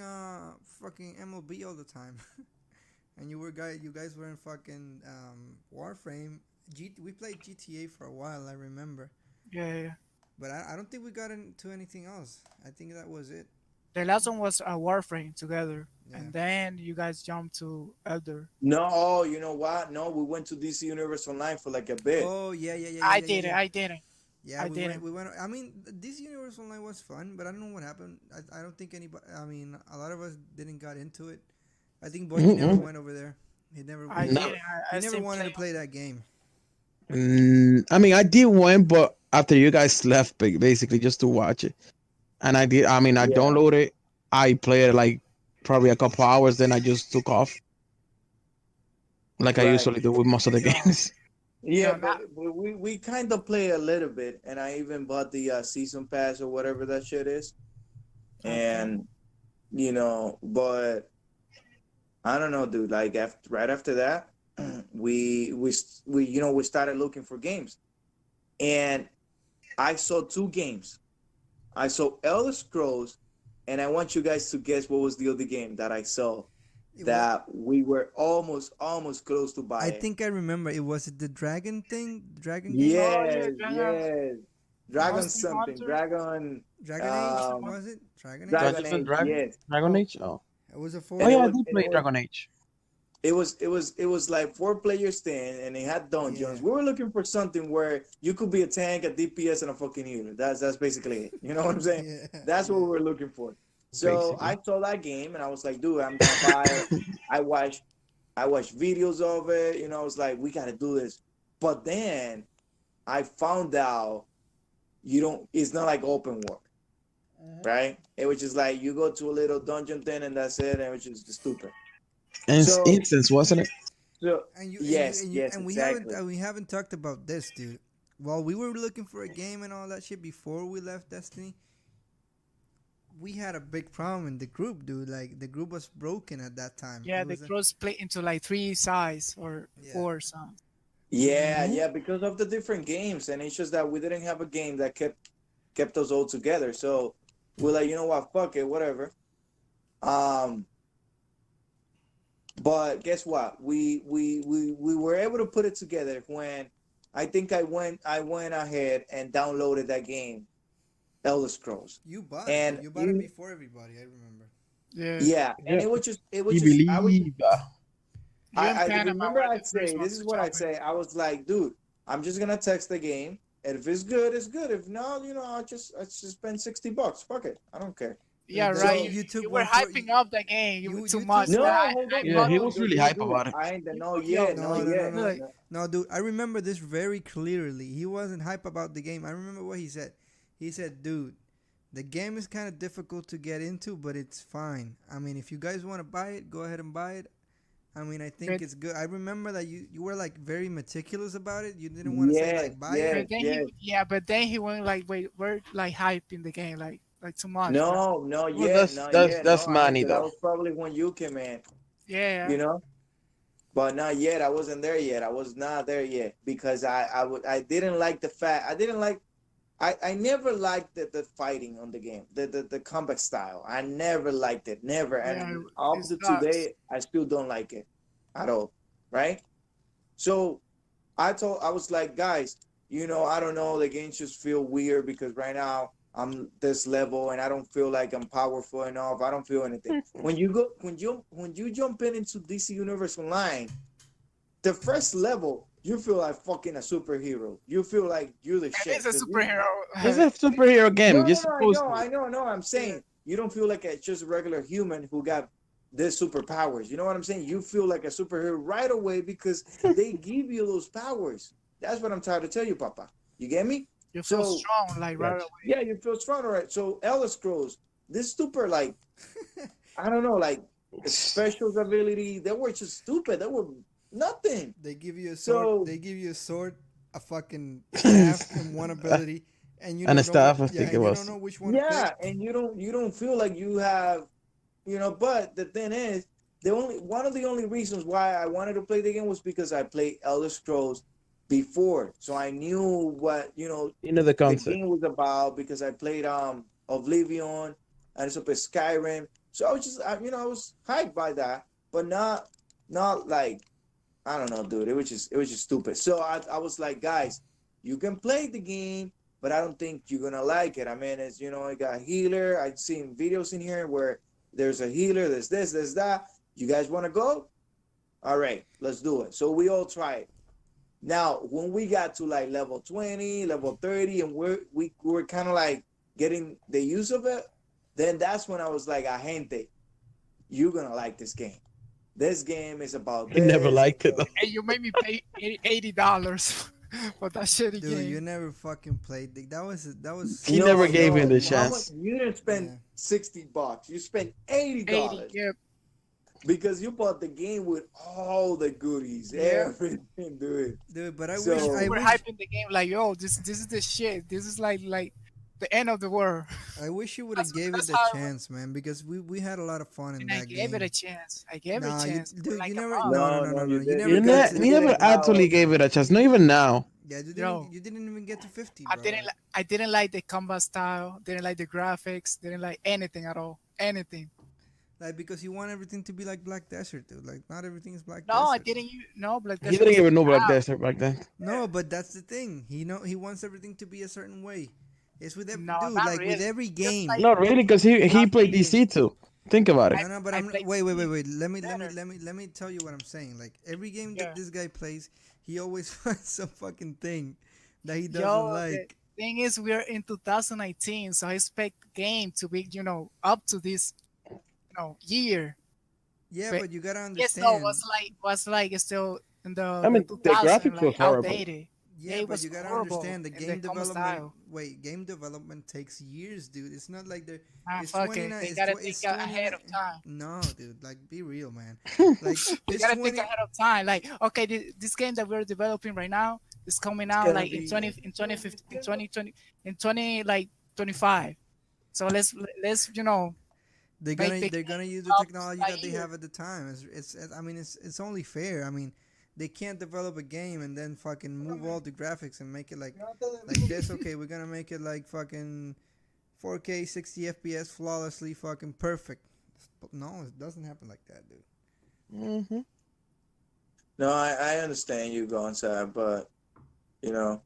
fucking MLB all the time, and you guys were in fucking Warframe. We played GTA for a while. I remember. Yeah. But I don't think we got into anything else. I think that was it. The last one was Warframe together, and then you guys jumped to Elder. No, you know what? No, we went to DC Universe Online for like a bit. Oh yeah. I didn't. Yeah, we went. I mean, DC Universe Online was fun, but I don't know what happened. I don't think anybody. I mean, a lot of us didn't got into it. I think Boy never went over there. He never. He never wanted to play that game. I mean, I did one, but after you guys left, basically just to watch it. And I did. I mean, I downloaded it. I played it like probably a couple hours. Then I just took off, like I usually do with most of the games. Yeah, but we kind of play a little bit, and I even bought the season pass or whatever that shit is. And you know, but I don't know, dude. Like right after that, we started looking for games. and I saw two games. I saw Elder Scrolls, and I want you guys to guess what was the other game that I saw It wa- that we were almost close to buy I it. think I remember. It was the dragon thing, dragon game, Oh yeah, Yes, Dragon, yes. Dragon Monster something. Hunter. Dragon Dragon Age. um Was it Dragon Age? Dragon Dungeons and Age, Dragons, yes. Dragon Oh, Age. Oh, It was a oh four. And yeah, I did and play Dragon Age. it was like 4 players thing, and it had dungeons. Yeah. We were looking for something where you could be a tank, a DPS, and a fucking healer. That's basically it. You know what I'm saying? Yeah. That's what we were looking for. So I saw that game and I was like, dude, I'm gonna buy it. I watched videos of it. You know, I was like, we gotta do this. But then I found out it's not like open world, right? It was just like you go to a little dungeon thing and that's it, and it was just stupid. And So- instance, wasn't it? So And you, Yes, and, you, yes, and we exactly. haven't talked about this, dude. While we were looking for a game and all that shit before we left Destiny, we had a big problem in the group, dude. Like the group was broken at that time. yeah, It the was a- cross split into like 3 sides or Yeah. 4 sides. yeah, because of the different games, and it's just that we didn't have a game that kept us all together. So we're like, you know what, fuck it, whatever. But guess what? We were able to put it together when I think I went ahead and downloaded that game, Elder Scrolls. you bought and it. You bought it you- before everybody. I remember. Yeah. Yeah, and Yeah. it was just You I was believe? You and I Panama remember were I'd the say, first this ones is to what jump I'd say. I was like, dude, I'm just gonna text the game, and if it's good, it's good. If not, I just spend $60. Fuck it, I don't care. Yeah, So right. you You, took you were one for- hyping up the game. You you- were too you much. took- No, I hold on, Yeah, bought he it. was really hype about it. I ain't no Yo, yet, No, no no, yet. no, no. no. No, dude, I remember this very clearly. He wasn't hype about the game. I remember what he said. He said, dude, the game is kind of difficult to get into, but it's fine. I mean, if you guys want to buy it, go ahead and buy it. I mean, I think But- it's good. I remember that you were like very meticulous about it. You didn't want to say Yes, like buy yes. it. But then but then he went like, wait, we're like hyping the game like too much. bro. No, no, Well, yeah, that's- no, that's- yeah, that's no, money, that though. was probably when you came in, Yeah. you know. But not yet. I wasn't there yet. I was not there yet because I didn't like the fact. I never liked the fighting on the game, the combat style. I never liked it, never. Yeah, And it up to sucks. today, I still don't like it at all. Right? So I was like, guys, I don't know. The games just feel weird because right now I'm this level and I don't feel like I'm powerful enough. I don't feel anything. When you jump into DC Universe Online, the first level, you feel like fucking a superhero. You feel like you're the It shit. is a 'Cause you- superhero. It's a superhero game. No, You're no, supposed I to. know. No, I'm saying you don't feel like just a regular human who got this superpowers. You know what I'm saying? You feel like a superhero right away because they give you those powers. That's what I'm trying to tell you, Papa. You get me? You feel So- strong like right Gotcha. away. Yeah, you feel strong, all right? So Elder Scrolls, this super like, I don't know, like special ability. They were just stupid. They were nothing. They give you a So- sword. They give you a sword, a fucking staff, and one ability, and you And a don't know staff, what- I think and it you was. don't know which one. to Yeah, pick. and you don't feel like you have, But the thing is, one of the only reasons why I wanted to play the game was because I played Elder Scrolls before, so I knew what You know the the concept. game was about because I played Oblivion and so Skyrim. So I was just I was hyped by that, but not like I don't know, dude. It was just stupid. So I was like, guys, you can play the game, but I don't think you're gonna like it. I mean, it's I got a healer. I've seen videos in here where there's a healer. There's this, there's that. You guys want to go? All right, let's do it. So we all tried. Now, when we got to like level 20, level 30, and we were kind of like getting the use of it, then that's when I was like, gente, you're gonna like this game. This game is about I never this. liked it though. And you made me pay $80 for that shitty Dude, you game. never fucking played. That was. He never gave him the How chance. much- You didn't spend Yeah. $60. You spent $80 80, yeah. because you bought the game with all the goodies, Yeah. everything, dude. Dude, but I So- wish. I We're wish. hyping the game like, yo, this is the shit. This is like the end of the world. I wish you would have gave it That's the how. chance, man, because we had a lot of fun in And I that gave it game. a chance. I gave it a Nah, you chance for dude, like you a never. month. No, no, No, no, no, no, no. you You did. never You, got ne- to. You you never didn't have actually gave it a chance. Not even now. Yeah, Yo, you didn't even get to 50, I bro. didn't. I didn't like the combat style. Didn't like the graphics. Didn't like anything at all. Anything. Like because you want everything to be like Black Desert, dude. Like not everything is Black No, I Desert. didn't. No, Black He Desert didn't was even know even Black out. Desert back then. No, but that's the thing. He wants everything to be a certain way. It's with every No, dude, not like with really. every Just game. like Not really, because he played outdated. DC too. Think about it. I No, no, but I I'm played wait, wait, wait, PC wait. better. Let me tell you what I'm saying. Like every game that Yeah. this guy plays, he always finds some fucking thing that he doesn't Yo, the like. thing is, we're in 2019, so I expect game to be, up to this, year. Yeah, But but you gotta yes, no, understand. was like it's still in I the mean, the 2000 graphics was like horrible. outdated. Yeah, Yeah, it but was you gotta horrible understand the in the game combat development. style. Wait, game development takes years, dude. It's not like they're. Man, It's fuck it. 29. They It's gotta it's think 29. ahead of time. No, dude. Like, be real, man. Like, They it's gotta think 20. ahead of time. Like, okay, this game that we're developing right now is coming It's out gonna like be. in 2050, in 2020, in 20 like 25. So let's make the They're gonna game use the up technology that that they year. have at the time. I mean, it's only fair. I mean, they can't develop a game and then fucking move all the graphics and make it like this. Okay, we're gonna make it like fucking 4K 60 FPS flawlessly fucking perfect. No, it doesn't happen like that, dude. Hmm. No, I understand you, Gonzalo, but you know,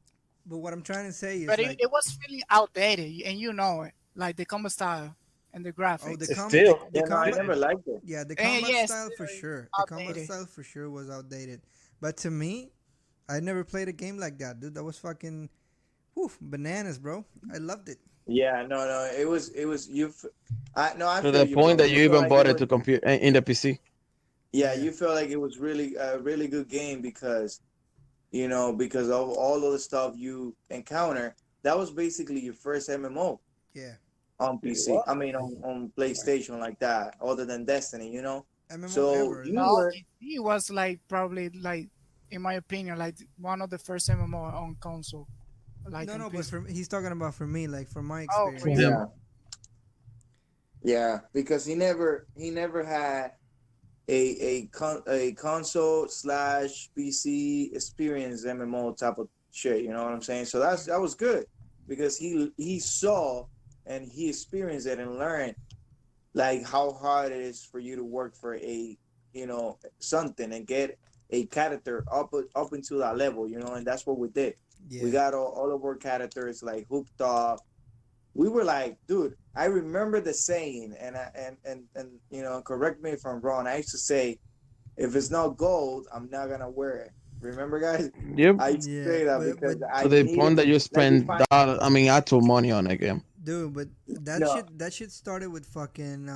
But what I'm trying to say is But like, it was feeling outdated, and you know it. Like the combat style and the oh, graphics. It's still. the yeah, no, I combat, never liked it. yeah, the And combat yes, style for it's sure. The combat outdated. style for sure was outdated. But to me, I never played a game like that, dude. That was fucking, whew, bananas, bro. I loved it. Yeah, no, it was you. I no, I To feel the you, point bro. that You you feel even like bought it it was, to compute in the PC. yeah, Yeah. you feel like it was really a really good game because because of all of the stuff you encounter. That was basically your first MMO Yeah. on PC. I mean, on PlayStation like that, other than Destiny. MMO So ever. you No, were it was like probably like, in my opinion, like one of the first MMO on console. Like No, on no, but PC. he's talking about for me, like from my Oh, experience. really? Yeah. yeah. Yeah, because he never had a console slash PC experience MMO type of shit. You know what I'm saying? So that was good because he saw and he experienced it and learned like how hard it is for you to work for something and get a character up into that level. And that's what we did. We Yeah. got all of our characters like hooked up. We were like, dude, I remember the saying, and correct me if I'm wrong. I used to say, if it's not gold, I'm not gonna wear it. Remember, guys? Yep. I used to Yeah, say that but because I To the needed, point that you like, spend actual money on a game. dude, but no, that shit started with fucking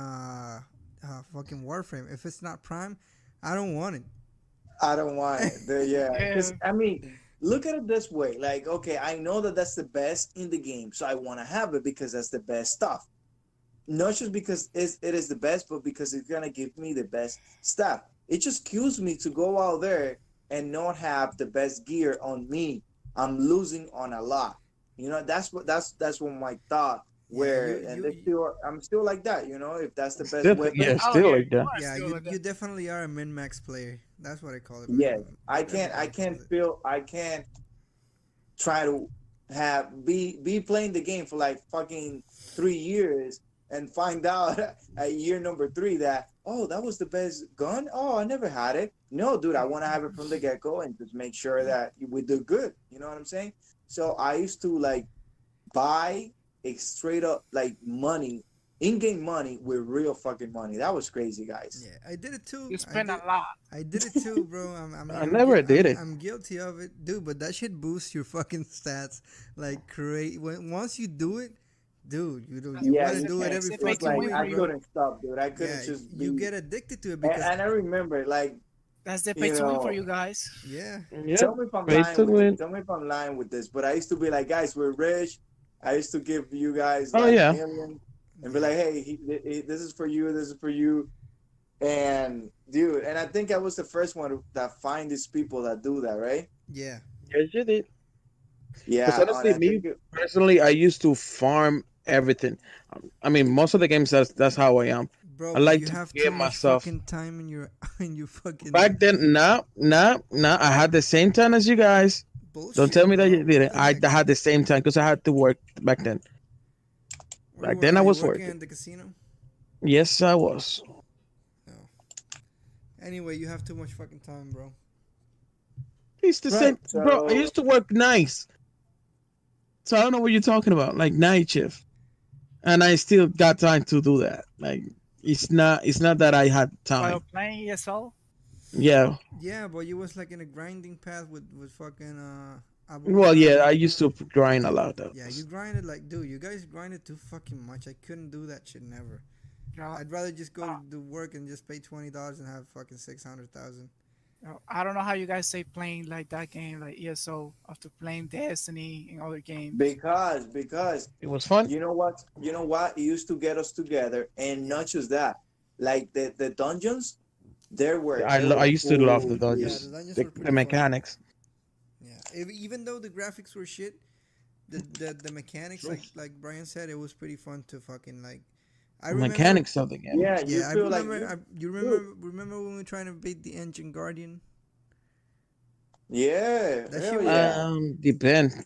fucking Warframe. If it's not Prime, I don't want it. I don't want it. Yeah, because Yeah. I mean, look at it this way. Like, okay, I know that that's the best in the game, so I want to have it because that's the best stuff. Not just because it is the best, but because it's gonna give me the best stuff. It just kills me to go out there and not have the best gear on me. I'm losing on a lot. That's what my thought. Yeah, Where you and you, they you still, I'm still like that. If that's the best Still, weapon, yeah, Oh still yeah, like that. you are yeah, still like you that. definitely are a min max player. That's what I call it. yes, I Everybody can't calls it. feel, I can't try to be playing the game for like fucking 3 years and find out at year number 3 that, oh, that was the best gun. Oh, I never had it. No, dude, I want to have it from the get-go and just make sure that we do good. You know what I'm saying? So I used to like buy a straight up like money, in-game money with real fucking money. That was crazy, guys. Yeah, I did it too. You spend a lot. I did it too, bro. I never did it. I'm guilty of it, dude. But that shit boosts your fucking stats like crazy. Once you do it, dude, you Yeah, want to you do it can't. every It It was makes you fucking like week, win I for bro. couldn't stop, dude. I couldn't Yeah, just you be. get addicted to it And, because and I remember, like, That's the pay to win for you guys. yeah, Yeah. tell me if I'm Pay lying to with win. this. Tell me if I'm lying with this. But I used to be like, guys, we're rich. I used to give you guys Oh, like yeah. millions and be like, hey, this is for you. This is for you. And dude, and I think I was the first one that find these people that do that, right? yeah. Yes, you did. Yeah, honestly, I me think it, personally, I used to farm everything. I mean, most of the games that's how I am. Bro, I but like you to have too get much myself fucking time in your in your fucking back then. Nah. I had the same time as you guys. Don't tell bullshit, me that bro. you What didn't. the I heck? had the same time because I had to work back then. Back then I Are you was working working. at the casino? Yes, I was. No. Anyway, you have too much fucking time, bro. It's the right. same, bro. I So used to work nights, so I don't know what you're talking about, like night shift, and I still got time to do that. Like it's not that I had While time. playing ESO, Yeah. Yeah, but you was like in a grinding path with fucking Abu Well, yeah, Ghani. I used to grind a lot of Yeah, you this. grinded like, dude. You guys grinded too fucking much. I couldn't do that shit never. you I'd rather just go uh, do work and just pay $20 and have fucking 600,000. I don't know how you guys say playing like that game, like ESO, after playing Destiny and other games. because It was fun. you know what, it used to get us together, and not just that, like the dungeons, they I were used to love the cool, Yeah, dude. the dungeons, dungeons the, were the pretty fun. mechanics. Yeah, even though the graphics were shit, the mechanics, like Brian said, it was pretty fun to fucking like. I The remember. mechanics of the game. Yeah, you Yeah, I feel like remember. You dude, remember when we were trying to beat the Ancient Guardian? yeah, That shit hell was, yeah. Depend.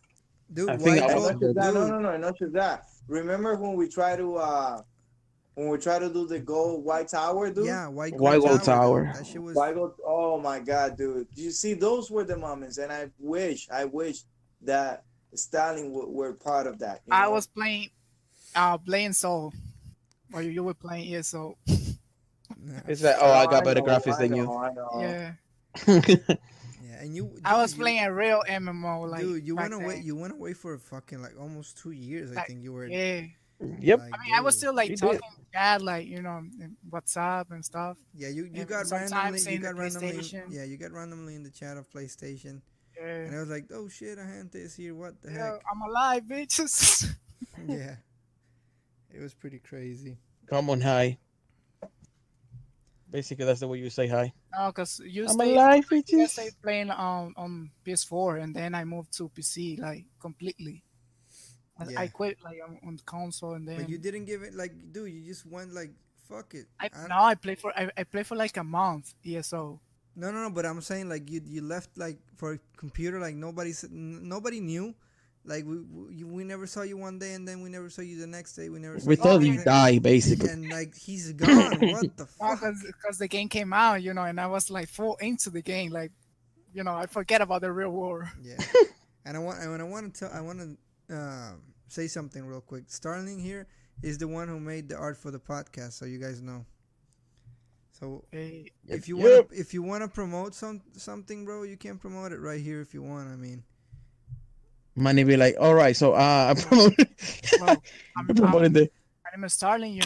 dude. I think White I And gold, not was. just that, dude. not just that. Remember when we try to do the gold white tower, dude? Yeah, white White gold Gold tower, dude. Tower. That shit was. White gold, oh my god, dude. You see, those were the moments, and I wish that Stalin were part of that, you I know? was playing Soul while you were playing ESO. Nah. It's like, oh, I I got better know, graphics than you. I know. Yeah, Yeah, and you, I was dude, playing a real MMO like dude, you back went away. then. You went away for fucking like almost 2 years. I Like, think you were. yeah. Yep. Like, I mean, I was dude. still like You did. talking bad, like in WhatsApp and stuff. Yeah, you And got randomly. sometimes You in the got randomly. PlayStation. Yeah, you got randomly in the chat of PlayStation, Yeah, and I was like, oh shit, Ahante is here. What the yeah, heck? I'm alive, bitches. Yeah, it was pretty crazy. Come on, hi. Basically, that's the way you say hi. No, cause I'm alive, you guys stay bitches. playing on PS4, and then I moved to PC like completely. I Yeah, quit like on console, and but you then didn't give it like, dude. You just went like, fuck it. I play for like a month ESO. No, no, no. But I'm saying like you left like for a computer like nobody knew. Like we never saw you one day and then we never saw you the next day. We never saw We you. Oh thought the you next- die, and, basically. and like he's gone. What the No, fuck? cause the game came out, and I was like full into the game, like, I forget about the real world. Yeah. And I want to say something real quick. Starling here is the one who made the art for the podcast, so you guys know. So Hey, if you wanna promote something, bro, you can promote it right here if you want. I mean, Money be like, all right, so I well, I'm, promoted the. my name is Starling,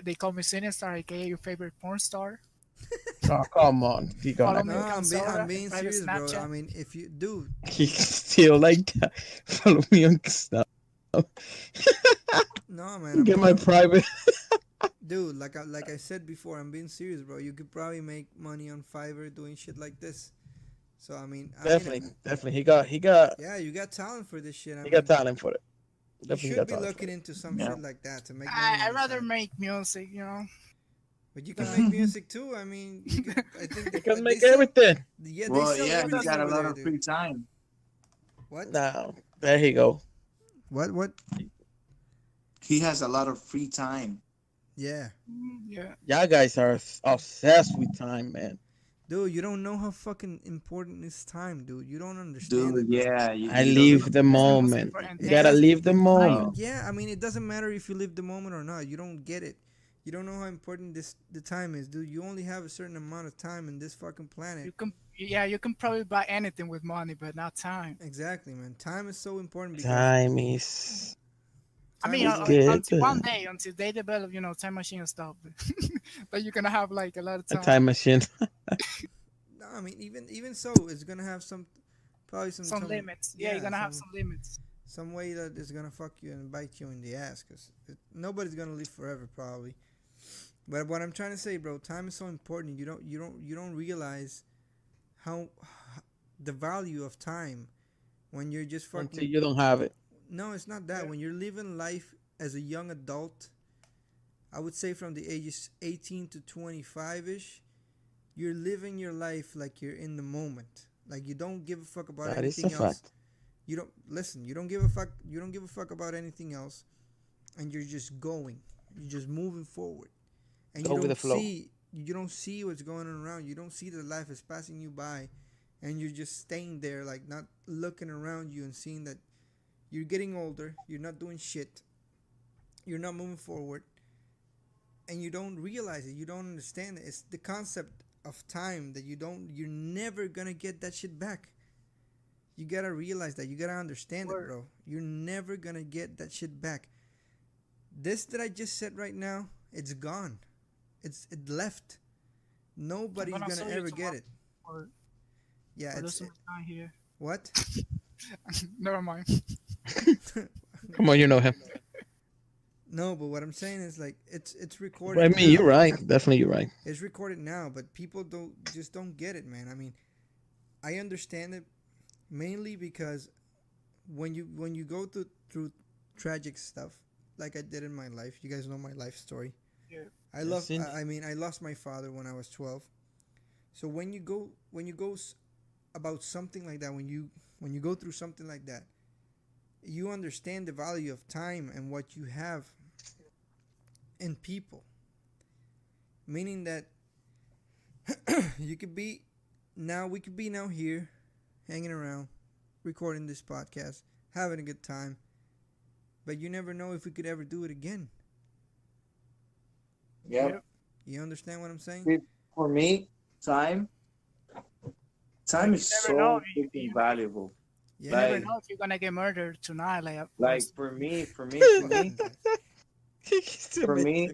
they call me Sinistar, aka your favorite porn star. Oh, come on, you Follow gonna me. no, on I'm Cansora, being private serious, bro. Snapchat. I mean, if you do, he still like that. Follow me on stuff. no, man, Get my private. dude, like I said before, I'm being serious, bro. You could probably make money on Fiverr doing shit like this. So I mean, Definitely. He got yeah, you got talent for this shit. I he mean, got talent for it. you Definitely should got be talent for looking it. into some Yeah. shit like that to make money. on I'd the rather side. make music, But you can make music too. I mean, I think He can they make sell- everything. Yeah, they Well, sell yeah, he everything got a over lot there, of dude. free time. What? Now there he go. What? He has a lot of free time. Yeah, Yeah. Y'all guys are obsessed with time, man. dude, you don't know how fucking important is time, dude. You don't understand Dude, it, bro. yeah, I you don't live know. the That's the most moment. important You thing. gotta Exactly. live the moment. Yeah, I mean, it doesn't matter if you live the moment or not. You don't get it. You don't know how important the time is, dude. You only have a certain amount of time in this fucking planet. You can probably buy anything with money, but not time. Exactly, man. Time is so important because Time is I mean, time is good. until one day, until they develop, time machine and stuff, but you're gonna have like a lot of a time. time machine. No, I mean, even so, it's gonna have probably Some limits. Yeah, you're gonna have some limits. some way that is gonna fuck you and bite you in the ass, cause nobody's gonna live forever probably. But what I'm trying to say, bro, time is so important. You don't realize how the value of time when you're just until fucking. you don't have it. No, it's not that. Yeah. When you're living life as a young adult, I would say from the ages 18 to 25 ish, you're living your life like you're in the moment. Like you don't give a fuck about That is a anything else. fact. You don't listen. You don't give a fuck. You don't give a fuck about anything else, and you're just going. You're just moving forward, and Go you with the don't flow. see. You don't see what's going on around. You don't see that life is passing you by, and you're just staying there, like not looking around you and seeing that you're getting older. You're not doing shit. You're not moving forward, and you don't realize it. You don't understand it. It's the concept of time that you don't. You're never gonna get that shit back. You gotta realize that. You gotta understand it, Word. bro. You're never gonna get that shit back. This that I just said right now, it's gone. It left. Nobody's I'm gonna gonna show you ever get tomorrow. it. Or, Yeah, or it's lose some time here. what? Never mind. Come on, you know him. No, but what I'm saying is like it's recorded. But I mean, now. you're right. Definitely, you're right. It's recorded now, but people don't get it, man. I mean, I understand it mainly because when you go through tragic stuff like I did in my life, you guys know my life story. Yeah. I Yes, love. indeed. I mean, I lost my father when I was 12. So when you go about something like that, when you go through something like that, you understand the value of time and what you have in people. Meaning that you could be we could be now here, hanging around, recording this podcast, having a good time, but you never know if we could ever do it again. Yep. You understand what I'm saying? See, for me, time Like, is you never know. so freaking valuable. You Yeah. never Like, know if you're gonna get murdered tonight. like for me, for me, For me,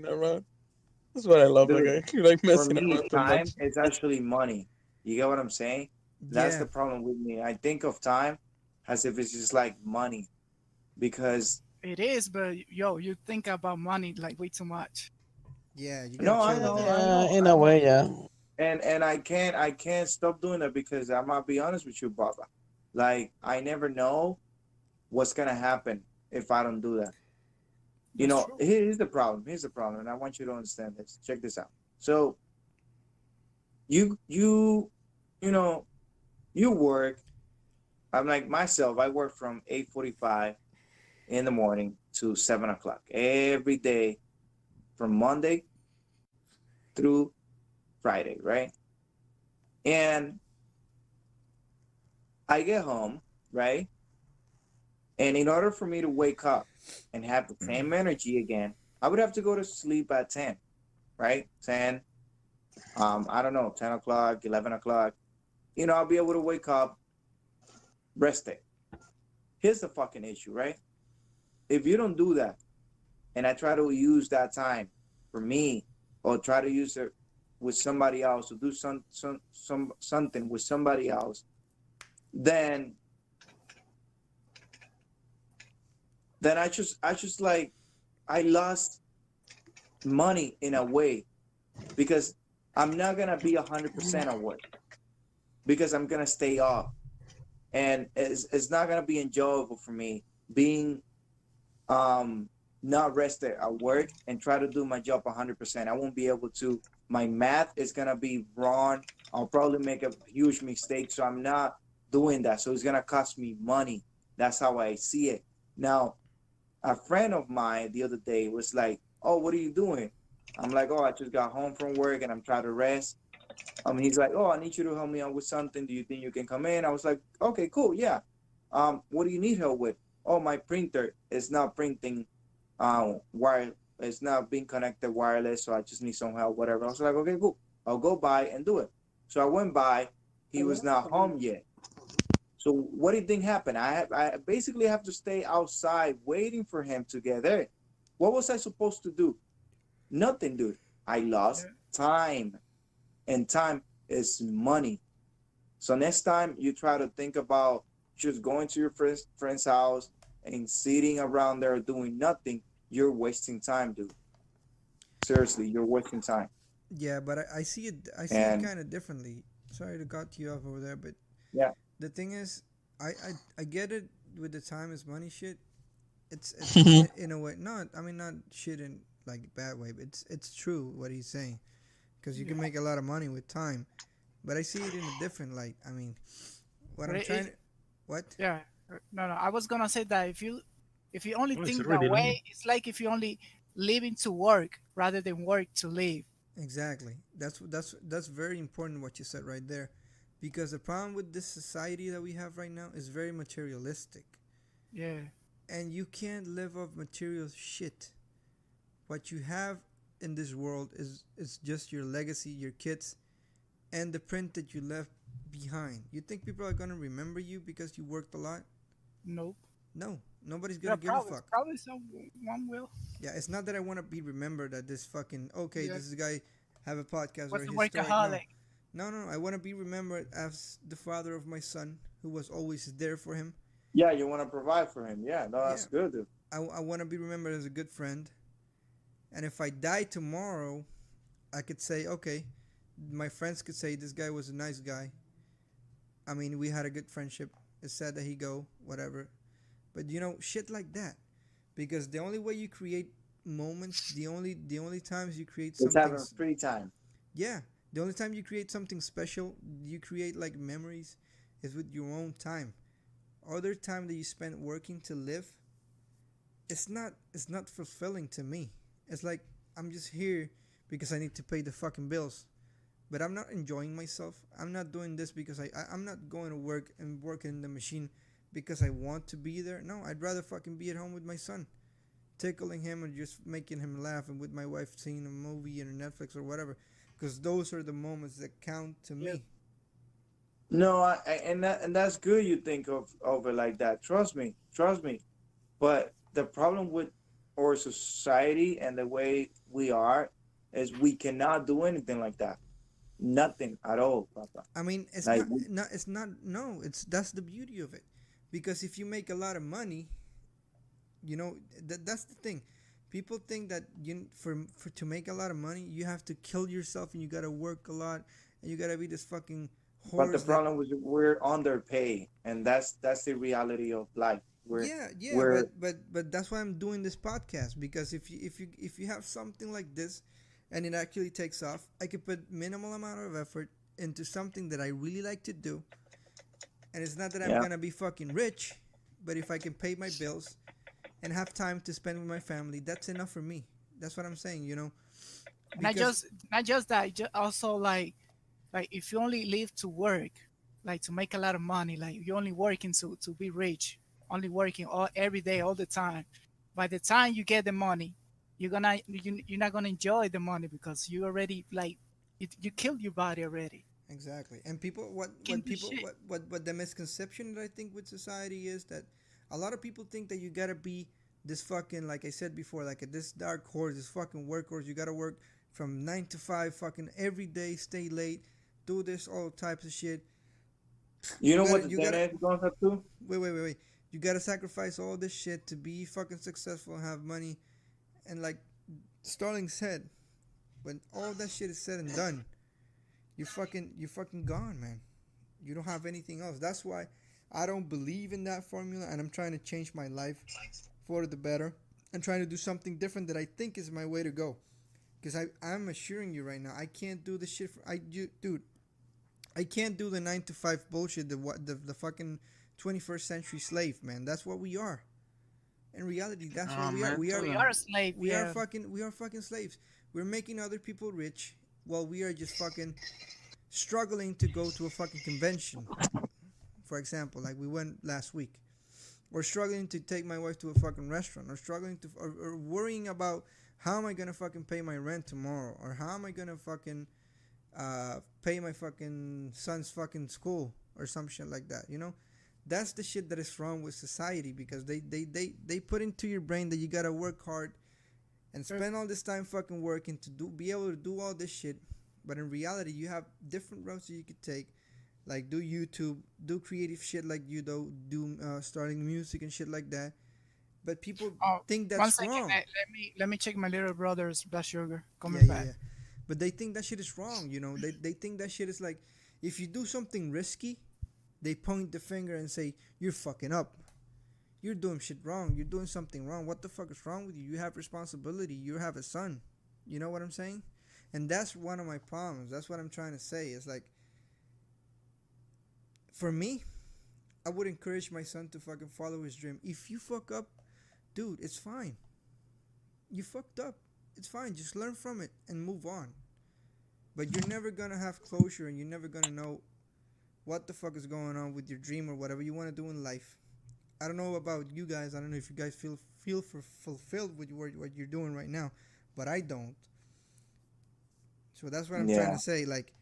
That's what I love. dude, Okay, you like for messing me, around too time much. is actually money. You get what I'm saying? That's Yeah. the problem with me. I think of time as if it's just like money, because it is, but yo, you think about money like way too much. Yeah, you no, gotta I chill with know, that. I Yeah, know, in I a know, way, yeah. and I can't stop doing that because I'm gonna be honest with you, Baba. Like I never know what's gonna happen if I don't do that. You That's know, true. here's the problem. Here's the problem, and I want you to understand this. Check this out. So you know, you work. I'm like myself. I work from 8:45 in the morning to 7 o'clock every day, from Monday through Friday, right? And I get home, right? And in order for me to wake up and have the same energy again, I would have to go to sleep at 10, right? 10, I don't know, 10 o'clock, 11 o'clock. You know, I'll be able to wake up, rest it. Here's the fucking issue, right? If you don't do that, and I try to use that time for me, or try to use it with somebody else, or do something with somebody else, then I just like I lost money in a way because I'm not gonna be 100% at work because I'm gonna stay off, and it's not gonna be enjoyable for me being not rested at work and try to do my job 100%. I won't be able to. My math is gonna be wrong. I'll probably make a huge mistake, so I'm not doing that. So it's gonna cost me money. That's how I see it. Now, a friend of mine the other day was like, "Oh, what are you doing?" I'm like, "Oh, I just got home from work and I'm trying to rest." He's like, "Oh, I need you to help me out with something. Do you think you can come in?" I was like, "Okay, cool, yeah." What do you need help with? "Oh, my printer is not printing, wire. It's not being connected wireless, so I just need some help, whatever." I was like, "Okay, cool. I'll go by and do it." So I went by. He was not home yet. So what do you think happened? I basically have to stay outside waiting for him to get there. What was I supposed to do? Nothing, dude. I lost time, and time is money. So next time you try to think about just going to your friend's house and sitting around there doing nothing, you're wasting time, dude. Seriously, you're wasting time. Yeah, but I see it. I see it And kind of differently. Sorry to cut you off over there, but yeah, the thing is, I get it with the time is money shit. It's in a way not. I mean, not shit in like bad way. But it's true what he's saying because you can Yeah. make a lot of money with time. But I see it in a different light. I mean, what But I'm trying to what? yeah. No, no. I was gonna say that if you only Oh, it's think that already done. way, it's like if you only living to work rather than work to live. Exactly. That's very important what you said right there, because the problem with this society that we have right now is very materialistic, Yeah. and you can't live off material shit. What you have in this world is just your legacy, your kids, and the print that you left behind. You think people are gonna remember you because you worked a lot? Nope. No, nobody's Yeah. gonna give a Probably. fuck. Probably someone will. Yeah, it's not that I want to be remembered that this fucking okay, Yeah. this guy have a podcast What's very the historic. No, workaholic? no. I want to be remembered as the father of my son who was always there for him. Yeah, you want to provide for him. Yeah, no, Yeah, that's good, dude. I want to be remembered as a good friend. And if I die tomorrow, I could say, okay, my friends could say this guy was a nice guy. I mean, we had a good friendship. It's sad that he go, whatever. But you know, shit like that. Because the only way you create moments, the only times you create It's something, having free time. yeah, the only time you create something special, you create like memories, is with your own time. Other time that you spend working to live, it's not fulfilling to me. It's like I'm just here because I need to pay the fucking bills. But I'm not enjoying myself. I'm not doing this because I'm not going to work and working in the machine because I want to be there. No, I'd rather fucking be at home with my son, tickling him and just making him laugh, and with my wife seeing a movie or Netflix or whatever. Because those are the moments that count to me. No, and that's good. You think of it like that. Trust me. But the problem with our society and the way we are is we cannot do anything like that. Nothing at all, Papa. I mean, it's Like, not it's not no, it's that's the beauty of it. Because if you make a lot of money, you know, that's the thing. People think that for to make a lot of money, you have to kill yourself and you got to work a lot and you got to be this fucking but the horse that problem is we're underpaid, and that's the reality of life. We're yeah, we're but that's why I'm doing this podcast, because if you have something like this and it actually takes off, I could put minimal amount of effort into something that I really like to do, and it's not that I'm yeah. gonna be fucking rich, but if I can pay my bills and have time to spend with my family, that's enough for me. That's what I'm saying, you know, Not because just that. Also like if you only live to work, like to make a lot of money, like you're only working to be rich, only working all every day, all the time. By the time you get the money, you're not gonna enjoy the money because you already like you killed your body already. exactly. And people, Can't what do people, shit. what the misconception that I think with society is that a lot of people think that you gotta be this fucking, like I said before, like this dark horse, this fucking workhorse. You gotta work from 9 to 5, fucking every day, stay late, do this all types of shit. You You know what gotta, the you thing gotta, is, Gonza, too? wait. You gotta sacrifice all this shit to be fucking successful and have money. And like Starling said, when all that shit is said and done, you're fucking gone, man. You don't have anything else. That's why I don't believe in that formula, and I'm trying to change my life for the better and trying to do something different that I think is my way to go. Because I'm assuring you right now, I can't do the shit. Dude, I can't do the 9 to 5 bullshit. The fucking 21st century slave, man. That's what we are. In reality, that's what Oh we are. man, We So are you are a slave, yeah. we are fucking slaves. We're making other people rich while we are just fucking struggling to go to a fucking convention. For example, like we went last week. Or struggling to take my wife to a fucking restaurant, or struggling to, or worrying about how am I gonna fucking pay my rent tomorrow, or how am I gonna fucking pay my fucking son's fucking school, or some shit like that. You know, that's the shit that is wrong with society, because they put into your brain that you gotta work hard and spend all this time fucking working to be able to do all this shit. But in reality, you have different routes that you could take, like do YouTube, do creative shit like you do starting music and shit like that. But people Oh, think one that's second. wrong. Let me check my little brother's blood sugar. Yeah, Coming yeah, back. yeah. But they think that shit is wrong. You know, they think that shit is like, if you do something risky, they point the finger and say, "You're fucking up. You're doing shit wrong. You're doing something wrong. What the fuck is wrong with you? You have responsibility. You have a son." You know what I'm saying? And that's one of my problems. That's what I'm trying to say. It's like, for me, I would encourage my son to fucking follow his dream. If you fuck up, dude, it's fine. You fucked up. It's fine. Just learn from it and move on. But you're never gonna have closure, and you're never gonna know what the fuck is going on with your dream or whatever you want to do in life. I don't know about you guys. I don't know if you guys feel fulfilled with what you're doing right now, but I don't. So that's what I'm trying to say. Like,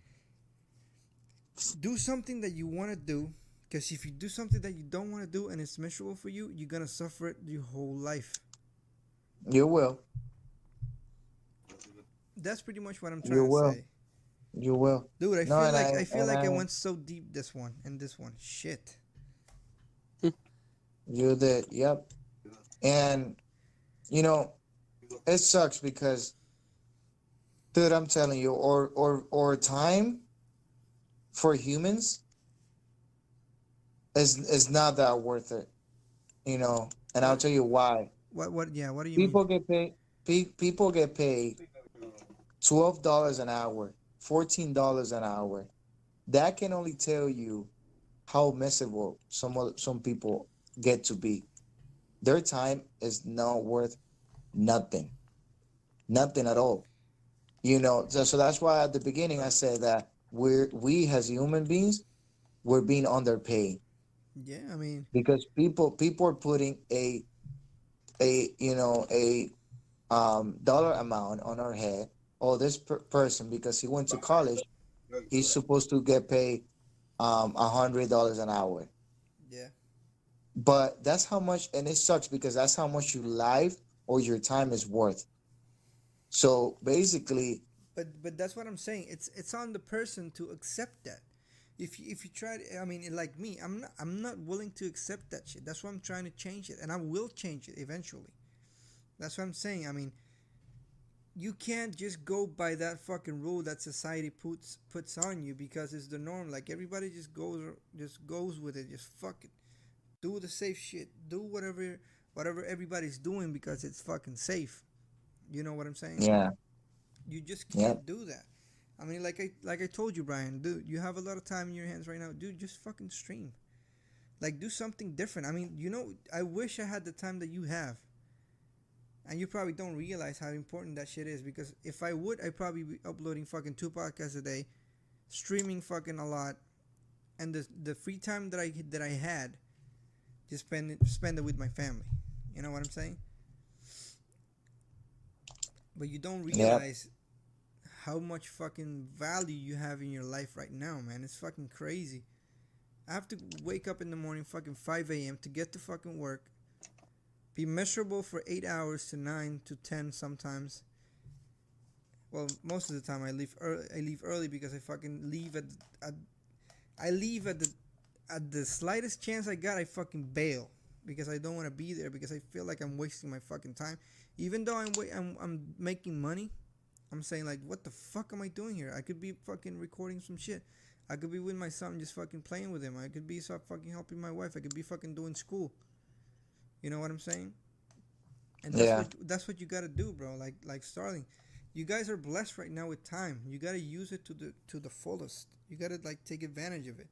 do something that you want to do, because if you do something that you don't want to do and it's miserable for you, you're gonna suffer it your whole life. You will. That's pretty much what I'm trying to say. You will. Dude, I feel like I went so deep this one and this one. Shit. You did, yep. And it sucks because, dude, I'm telling you, or time for humans is not that worth it. And I'll tell you why. What do you People mean? get paid people get paid $12 an hour, $14 an hour. That can only tell you how miserable some people get to be. Their time is not worth nothing at all. So that's why at the beginning I said that we as human beings, we're being underpaid. Yeah, I mean, because people are putting a dollar amount on our head. Oh, this person, because he went to college, he's supposed to get paid $100 an hour. yeah. But that's how much, and it sucks because that's how much your life or your time is worth. So basically, but that's what I'm saying. It's on the person to accept that. If you try to, I mean, like me, I'm not willing to accept that shit. That's why I'm trying to change it, and I will change it eventually. That's what I'm saying. I mean, you can't just go by that fucking rule that society puts on you because it's the norm. Like, everybody just goes with it. Just fuck it. Do the safe shit. Do whatever everybody's doing because it's fucking safe. You know what I'm saying? yeah, You just can't do that. I mean, like I told you, Brian, dude, you have a lot of time in your hands right now. Dude, just fucking stream. Like, do something different. I mean, I wish I had the time that you have. And you probably don't realize how important that shit is, because if I would, I'd probably be uploading fucking 2 podcasts a day, streaming fucking a lot, and the free time that I had, just spend it with my family. You know what I'm saying? But you don't realize how much fucking value you have in your life right now, man. It's fucking crazy. I have to wake up in the morning fucking 5 a.m. to get to fucking work, be miserable for 8 hours to 9 to 10 sometimes. Well, most of the time I leave early because I fucking leave at the slightest chance I got. I fucking bail because I don't want to be there, because I feel like I'm wasting my fucking time. Even though I'm making money, I'm saying, like, what the fuck am I doing here? I could be fucking recording some shit. I could be with my son just fucking playing with him. I could be fucking helping my wife. I could be fucking doing school. You know what I'm saying? And that's what you gotta do, bro. Like Starling, you guys are blessed right now with time. You gotta use it to the fullest. You gotta, like, take advantage of it.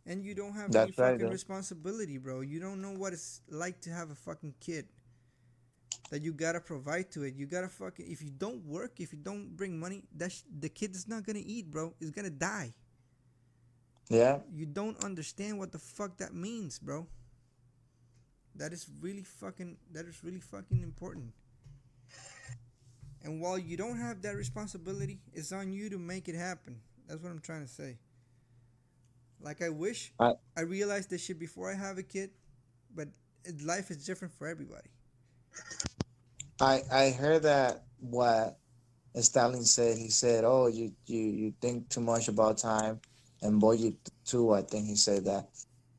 And you don't have any fucking responsibility, bro. You don't know what it's like to have a fucking kid that you gotta provide to it. You gotta fucking, if you don't work, if you don't bring money, the kid is not gonna eat, bro. It's gonna die. Yeah. You don't understand what the fuck that means, bro. That is really fucking important. And while you don't have that responsibility, it's on you to make it happen. That's what I'm trying to say. Like, I wish I realized this shit before I have a kid, but life is different for everybody. I heard that what Stalin said. He said, "Oh, you think too much about time, and boy, you too." I think he said that.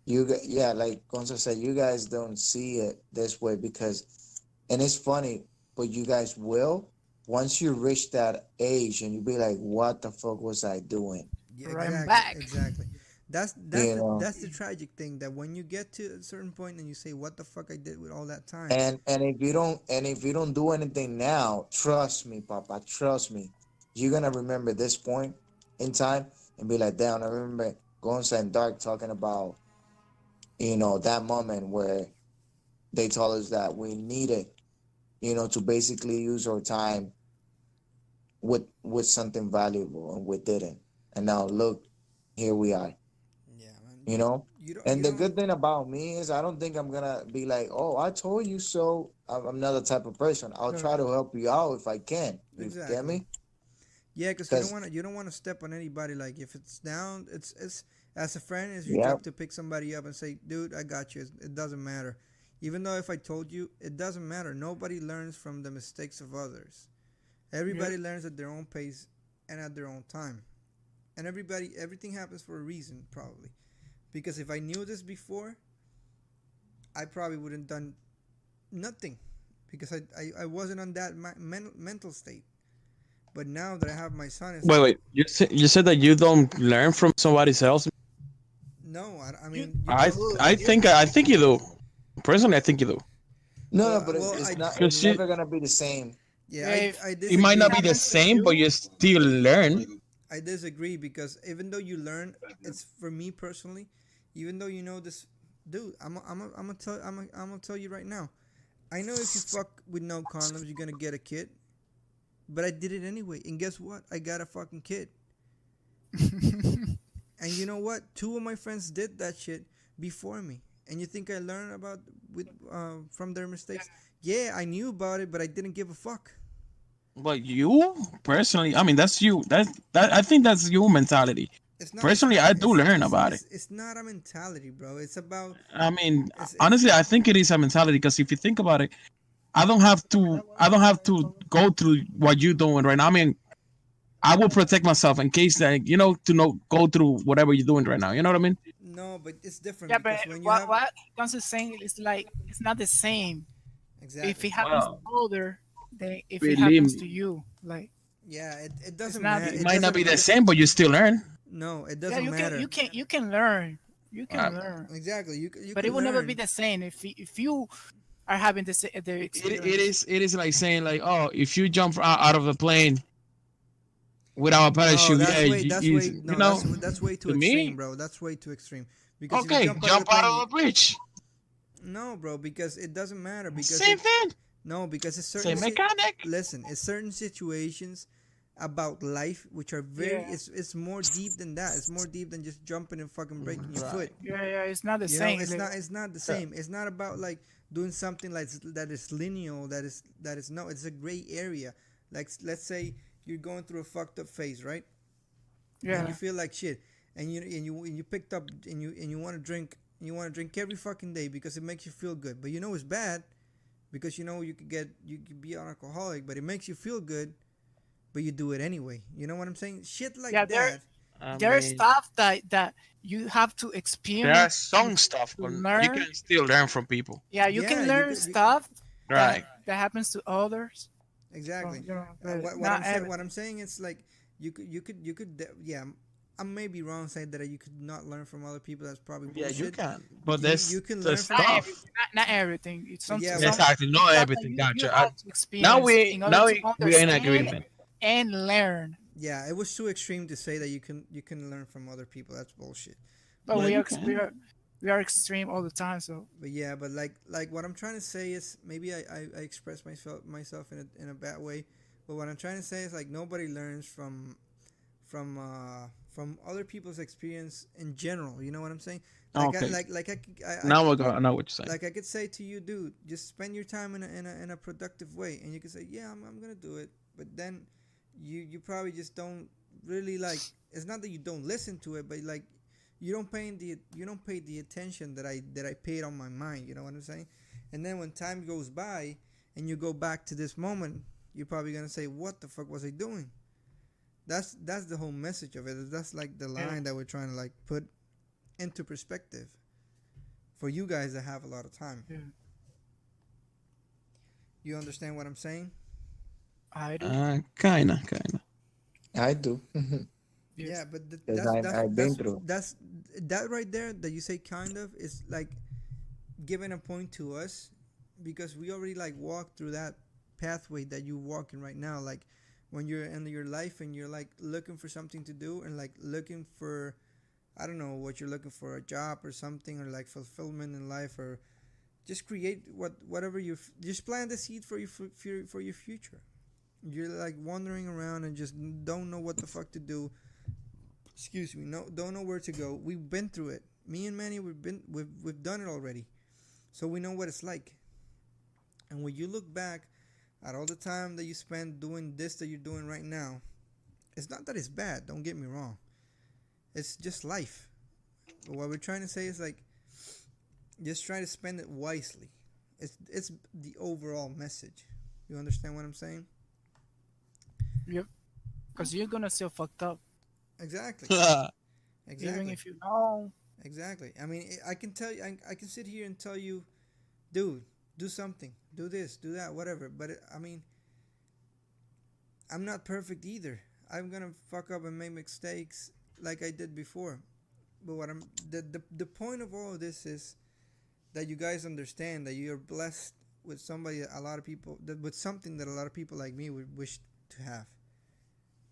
Like Gonzo said, you guys don't see it this way because, and it's funny, but you guys will once you reach that age, and you be like, "What the fuck was I doing?" Yeah, Right exactly, back. exactly. You know, that's the tragic thing, that when you get to a certain point and you say, what the fuck I did with all that time. and if you don't do anything now, trust me, Papa, trust me, you're gonna remember this point in time and be like, damn, I remember going and Dark talking about, that moment where they told us that we needed, to basically use our time with something valuable, and we didn't. And now look, here we are. Yeah, man. You know. And You the don't. good thing about me is I don't think I'm gonna be like, oh, I told you so. I'm not the type of person. I'll try to help you out if I can. You get Exactly. me? Yeah, because you don't want to step on anybody. Like if it's down, it's as a friend, it's your Yeah. job to pick somebody up and say, dude, I got you. It doesn't matter. Even though if I told you, it doesn't matter. Nobody learns from the mistakes of others. Everybody learns at their own pace and at their own time. And everything happens for a reason, probably. Because if I knew this before, I probably wouldn't done nothing, because I wasn't on that mental state. But now that I have my son, it's Wait, like, wait. You said that you don't learn from somebody else. no, I You, mean, you I could. I think I think you do. Personally, I think you do. No, but well, it's not. Because It's never gonna be the same. yeah, Yeah, I it might not be disagree. the same, but you still learn. I disagree, because even though you learn, it's for me personally. Even though you know this, dude, I'm gonna tell you right now. I know if you fuck with no condoms, you're gonna get a kid. But I did it anyway, and guess what? I got a fucking kid. And you know what? Two of my friends did that shit before me. And you think I learned about with from their mistakes? Yeah, I knew about it, but I didn't give a fuck. But you personally, I mean, that's you. That I think that's your mentality. It's not. Personally, I do learn about it. It's not a mentality, bro. It's about. I mean, It's honestly, I think it is a mentality because if you think about it, I don't have to go through what you're doing right now. I mean, I will protect myself in case that to go through whatever you're doing right now. You know what I mean? no, but it's different Yeah, but because when you have what Guns is saying is like it's not the same. exactly. If it happens Wow. to other, than if it Believe happens me. to you, like Yeah, it doesn't not- matter. It might not be the same, but you still learn. No, it yeah, doesn't matter. you can learn, you can Wow. learn, Exactly. You but can it will never be learn. the same if you are having the experience. It is like saying like, oh, if you jump out of a plane without a No, parachute, that's yeah, way. That's you, way. you No, know. that's way too To extreme, me, bro. That's way too extreme. Because if you okay, jump jump out out of of a bridge. no, bro, because it doesn't matter. Because Same thing. no, because it's Same mechanic. listen, it's certain situations about life which are very. Yeah. It's more deep than that. It's more deep than just jumping and fucking breaking your foot. Yeah, it's not the You same. know, it's like- not. It's not the same. It's not about like doing something like that is lineal. That is no. It's a gray area. Like let's say you're going through a fucked up phase, right? And Yeah, you feel like shit, and you picked up and you want to drink. You want to drink every fucking day because it makes you feel good, but you know it's bad because you know you could be an alcoholic, but it makes you feel good, but you do it anyway. You know what I'm saying? Shit like Yeah, that. there's stuff that you have to There are experience. some stuff, but you learn. can still learn from people. Yeah, you Yeah, can you learn can- stuff Right. that happens to others. Exactly. You know, but What not I'm saying, every- what I'm saying is like you could yeah. I may be wrong saying that you could not learn from other people. That's probably Yeah, bullshit. you can. But You- there's you can the learn from- not, stuff. not everything. It's some, Yeah, some Exactly. Not stuff that everything. you Gotcha. have to experience Now we in order to we're in understand agreement. and learn. Yeah, it was too extreme to say that you can learn from other people. That's bullshit. But Yeah, we you are, can. we are extreme all the time. So But yeah, but like what I'm trying to say is maybe I express myself in a bad way. But what I'm trying to say is like nobody learns from other people's experience in general. You know what I'm saying? Like Okay. I I know what you're saying. like I could say to you, dude, just spend your time in a productive way, and you could say, yeah, I'm gonna do it. But then you probably just don't really like. It's not that you don't listen to it, but like you don't pay the attention that I paid on my mind. You know what I'm saying? And then when time goes by and you go back to this moment, you're probably gonna say, what the fuck was I doing? That's the whole message of it. That's like the line that we're trying to like put into perspective for you guys that have a lot of time. Yeah. You understand what I'm saying? I do. Kinda. I do. Yeah, but because I've been through. that's that right there that you say kind of is like giving a point to us because we already like walked through that pathway that you're walking right now. Like when you're in your life and you're like looking for something to do and like looking for, I don't know what you're looking for, a job or something, or like fulfillment in life, or just create whatever you just plant the seed for your future. You're like wandering around and just don't know what the fuck to do. Excuse me, no, don't know where to go. We've been through it. Me and Manny, we've done it already, so we know what it's like. And when you look back at all the time that you spend doing this that you're doing right now, it's not that it's bad. Don't get me wrong. It's just life. But what we're trying to say is like, just try to spend it wisely. It's the overall message. You understand what I'm saying? Yep. Because you're gonna still fucked up, Exactly. even Exactly. if you know. Exactly. I mean, I can tell you, I can sit here and tell you, dude, do something, do this, do that, whatever. But I mean, I'm not perfect either. I'm gonna fuck up and make mistakes like I did before. But what I'm the point of all of this is that you guys understand that you're blessed with somebody, a lot of people, that with something that a lot of people like me would wish to have,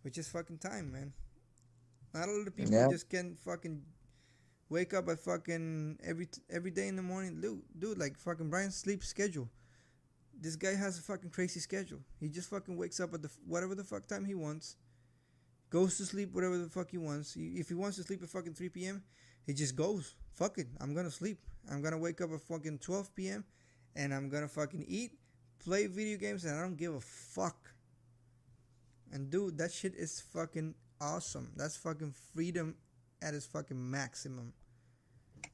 which is fucking time, man. Not a lot of people Yeah. just can fucking wake up at fucking every day in the morning. Dude, like fucking Brian's sleep schedule. This guy has a fucking crazy schedule. He just fucking wakes up at the whatever the fuck time he wants, goes to sleep whatever the fuck he wants. If he wants to sleep at fucking 3 p.m., he just goes. Fuck it, I'm gonna sleep. I'm gonna wake up at fucking 12 p.m. and I'm gonna fucking eat, play video games, and I don't give a fuck. And dude, that shit is fucking awesome. That's fucking freedom at its fucking maximum.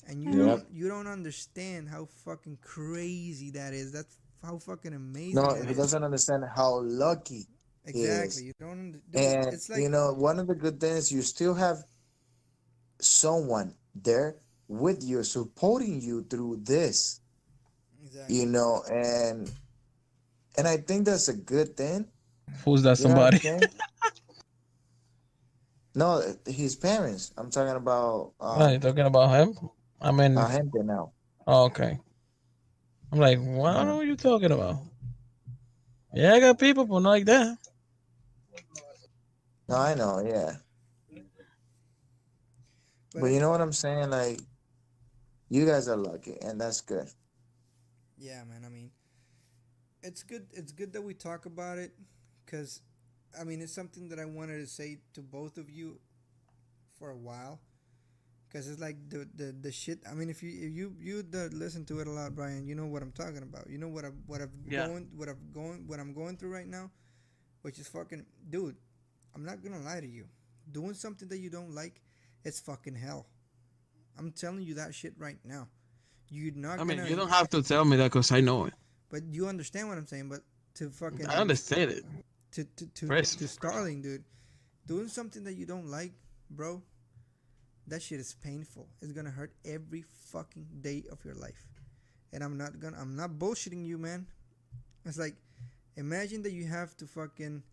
And Yep. you don't understand how fucking crazy that is. That's how fucking amazing No, that he is. doesn't understand how lucky he is. Exactly. You don't dude, And it's like one of the good things, you still have someone there with you, supporting you through this. exactly. And I think that's a good thing. Who's that You know what I'm somebody? saying? No, his parents. I'm talking about What, you talking about him? I mean, gente now. oh, okay. I'm like, what Uh, are you talking about? Yeah, I got people, but not like that. no, I know, yeah. But you know what I'm saying? Like, you guys are lucky, and that's good. Yeah, man. I mean, it's good. It's good that we talk about it, cause, I mean, it's something that I wanted to say to both of you for a while, cause it's like the shit. I mean, if you listen to it a lot, Brian, you know what I'm talking about. You know Yeah. what I'm going through right now, which is fucking, dude. I'm not gonna lie to you. Doing something that you don't like, it's fucking hell. I'm telling you that shit right now. You're not I mean, gonna, you don't have to tell me that because I know it. but you understand what I'm saying. But to fucking I understand it. Chris. to Starling, dude, doing something that you don't like, bro, that shit is painful. It's gonna hurt every fucking day of your life. And I'm not bullshitting you, man. It's like, imagine that you have to fucking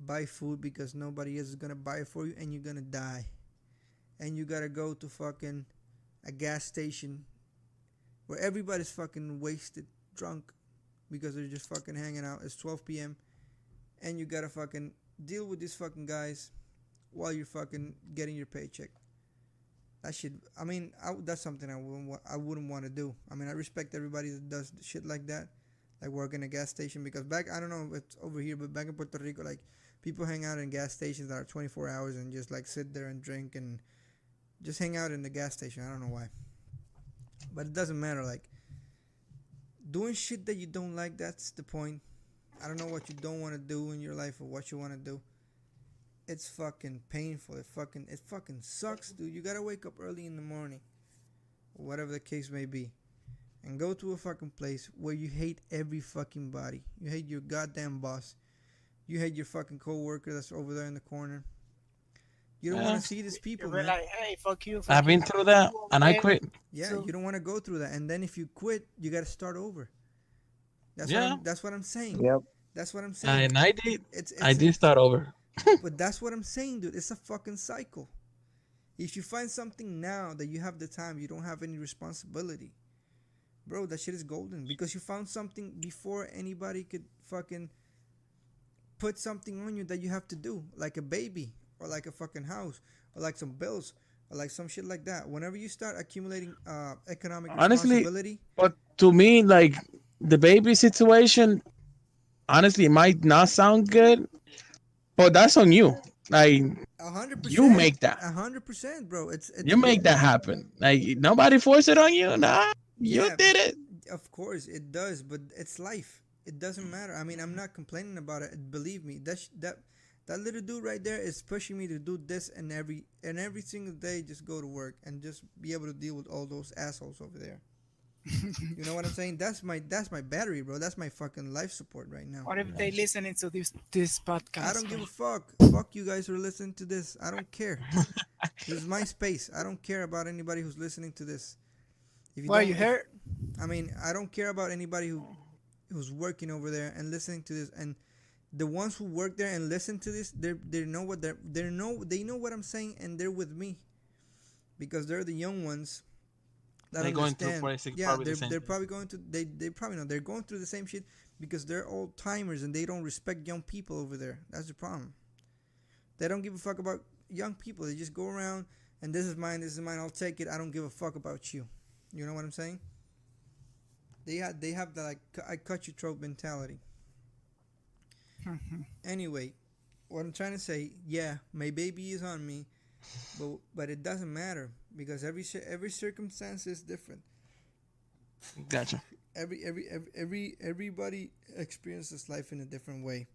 buy food because nobody else is gonna buy it for you, and you're gonna die. And you gotta go to fucking a gas station where everybody's fucking wasted, drunk, because they're just fucking hanging out. It's 12 p.m. and you gotta fucking deal with these fucking guys while you're fucking getting your paycheck. That shit. I mean, that's something I wouldn't want to do. I mean, I respect everybody that does shit like that, like work in a gas station. Because back, I don't know if it's over here, but back in Puerto Rico, like people hang out in gas stations that are 24 hours and just like sit there and drink and just hang out in the gas station. I don't know why, but it doesn't matter. Like doing shit that you don't like. That's the point. I don't know what you don't want to do in your life or what you want to do. It's fucking painful. It fucking sucks, dude. You gotta wake up early in the morning, whatever the case may be, and go to a fucking place where you hate every fucking body. You hate your goddamn boss. You hate your fucking coworker that's over there in the corner. You don't Yeah. want to see these people, You're man. like, hey, fuck you. I've been through that and I okay. quit. Yeah, So- you don't want to go through that. And then if you quit, you got to start over. Yeah. That's what I'm saying. Yep. That's what I'm saying. And I did. It's I did start over. But that's what I'm saying, dude. It's a fucking cycle. If you find something now that you have the time, you don't have any responsibility, bro, that shit is golden because you found something before anybody could fucking put something on you that you have to do, like a baby or like a fucking house or like some bills or like some shit like that. Whenever you start accumulating economic Honestly, responsibility, but to me, like the baby situation, honestly, it might not sound good, but that's on you. Like a hundred you percent, make that. 100%, bro. It's You make that happen. Like nobody forced it on you. Nah, you yeah, did it. of course it does, but it's life. It doesn't matter. I mean, I'm not complaining about it. Believe me, that little dude right there is pushing me to do this and every single day. Just go to work and just be able to deal with all those assholes over there. You know what I'm saying? That's my battery, bro. That's my fucking life support right now. What if they listening to this podcast? I don't give a fuck. Fuck you guys who are listening to this. I don't care. This is my space. I don't care about anybody who's listening to this. If Well, don't- you if- heard? I mean, I don't care about anybody who's working over there and listening to this. And the ones who work there and listen to this, they know what they know what I'm saying, and they're with me because they're the young ones that They're going through understand. probably the they're same they're thing. probably going to they probably know they're going through the same shit because they're old timers and they don't respect young people over there. That's the problem. They don't give a fuck about young people. They just go around and this is mine. I'll take it. I don't give a fuck about you. You know what I'm saying? They have the like I cut your throat mentality. Anyway, what I'm trying to say, yeah, my baby is on me, but it doesn't matter because every circumstance is different. Gotcha. Everybody experiences life in a different way.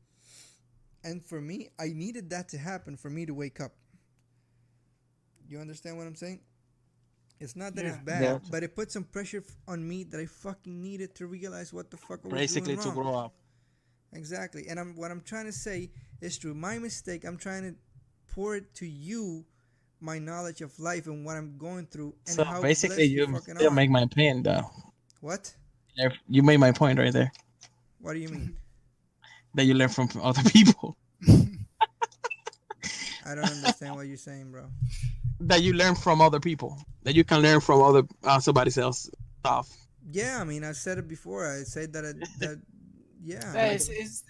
And for me, I needed that to happen for me to wake up. You understand what I'm saying? It's not that it's Yeah. bad, Yeah. but it put some pressure on me that I fucking needed to realize what the fuck I was Basically, doing to wrong. grow up. Exactly. And what I'm trying to say is through my mistake, I'm trying to pour it to you, my knowledge of life and what I'm going through and So how basically, blessed you fucking still are. make my point, though. What? You made my point right there. What do you mean? That you learn from other people. I don't understand what you're saying, bro. That you learn from other people. That you can learn from other somebody else stuff. Yeah, I mean, I said it before. I said that yeah. Yeah, like-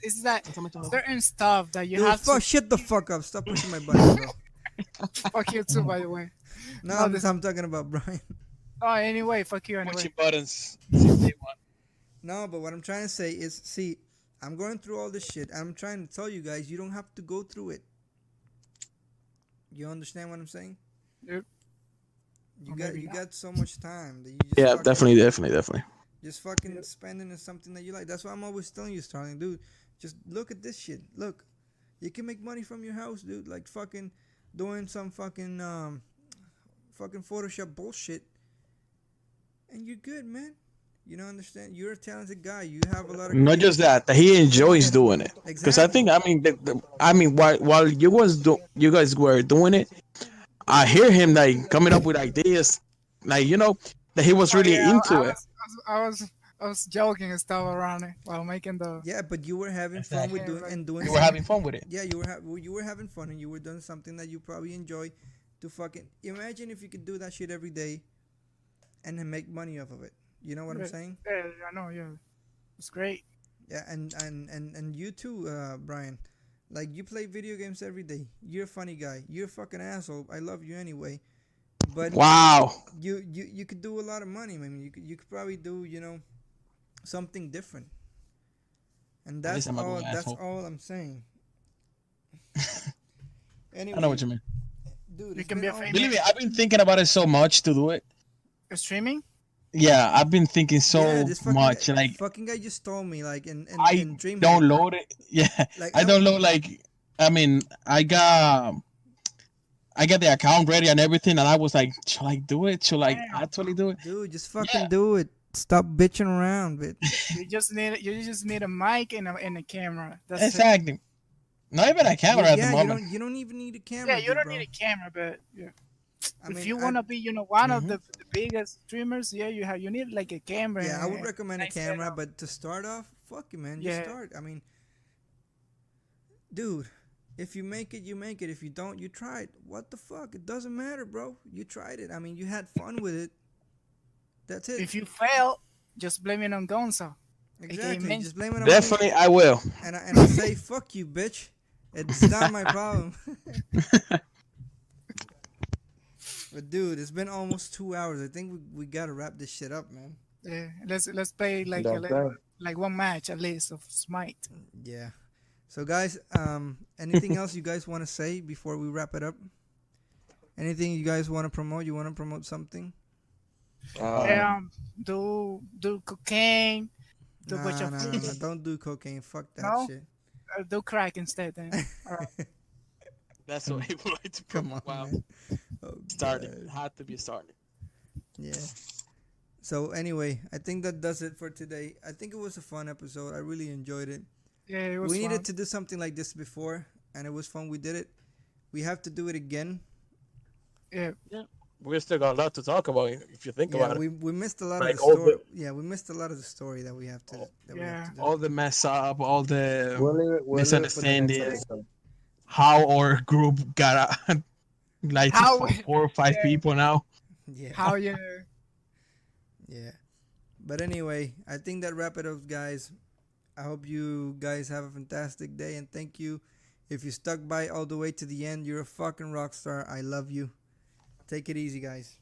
it's that certain stuff that you Dude, have to. shut the fuck up. Stop pushing my button, bro. Fuck you too, by the way. No, No, I'm talking about Brian. Oh, anyway, fuck you anyway. Pushing buttons. Since day one. No, but what I'm trying to say is, see, I'm going through all this shit. I'm trying to tell you guys, you don't have to go through it. You understand what I'm saying? Yep. You Or got maybe you not. got so much time that you just Yeah, fucking- definitely. just fucking spending in something that you like. That's why I'm always telling you, Starling, dude. Just look at this shit. Look, you can make money from your house, dude. Like fucking doing some fucking Photoshop bullshit, and you're good, man. You don't understand. You're a talented guy. You have a lot of. Not just that he enjoys doing it. Because I think, while you guys were doing it, I hear him like coming up with ideas, like that he was really Oh, yeah, into it. I was joking and stuff around it while making the. Yeah, but you were having fun with doing. You were having fun with it. Yeah, you were having fun and you were doing something that you probably enjoy. To fucking imagine if you could do that shit every day, and then make money off of it. You know what I'm saying? Yeah, I know. Yeah, it's great. Yeah, and you too, Brian. Like you play video games every day. You're a funny guy. You're a fucking asshole. I love you anyway. But Wow. you could do a lot of money. I mean, you could probably do something different. And At least that's I'm not all. an That's asshole. all I'm saying. Anyway, I know what you mean. dude. You it's can been be a all- famous- Believe me, I've been thinking about it so much to do it. Streaming? Yeah, I've been thinking so Yeah, this fucking much. guy, Like fucking guy just told me like in I Dreamhack. download it. Yeah, Like I download like. I mean, I got the account ready and everything, and I was like, should I do it? Should I Damn. actually do it? Dude, just fucking Yeah. do it. Stop bitching around, bitch. You just need a mic and a camera. That's it. Exactly. Not even a camera at the moment. You don't even need a camera. Yeah, you dude, don't bro. need a camera, but yeah. I If mean, you I- wanna be, one of Mhm. the biggest streamers, yeah, you need like a camera. Yeah, I would and- recommend a nice camera, setup. but to start off, fuck it, man. Just Yeah. start. I mean, dude, If you make it, you make it. If you don't, you tried. What the fuck? It doesn't matter, bro. You tried it. I mean, you had fun with it. That's it. If you fail, just blame it on Gonza. Exactly. men- Just blame it on me. Definitely, I will. And I say fuck you, bitch. It's not my problem. But dude, it's been almost 2 hours. I think we gotta wrap this shit up, man. Yeah, let's play like That's right. like one match at least of Smite. Yeah. So guys, anything else you guys want to say before we wrap it up? Anything you guys want to promote? You want to promote something? Do cocaine, do Nah, bunch of nah, don't do cocaine. Fuck that No? shit. do crack instead. Then all right. That's what he would like to Come on, Wow. man. Oh, Started. God. Had to be started. Yeah. So anyway, I think that does it for today. I think it was a fun episode. I really enjoyed it. Yeah, it was We fun. needed to do something like this before, and it was fun. We did it. We have to do it again. Yeah, We still got a lot to talk about if you think Yeah, about it. we missed a lot Like of the all story. the- Yeah, we missed a lot of the story that we have to. That we have to do. All the mess up, all the We'll leave it for the next misunderstanding, episode. how our group got like How- 4 or 5 yeah. people now. Yeah. how you Yeah. But anyway, I think that wrap it up, guys. I hope you guys have a fantastic day, and thank you. If you stuck by all the way to the end, you're a fucking rock star. I love you. Take it easy, guys.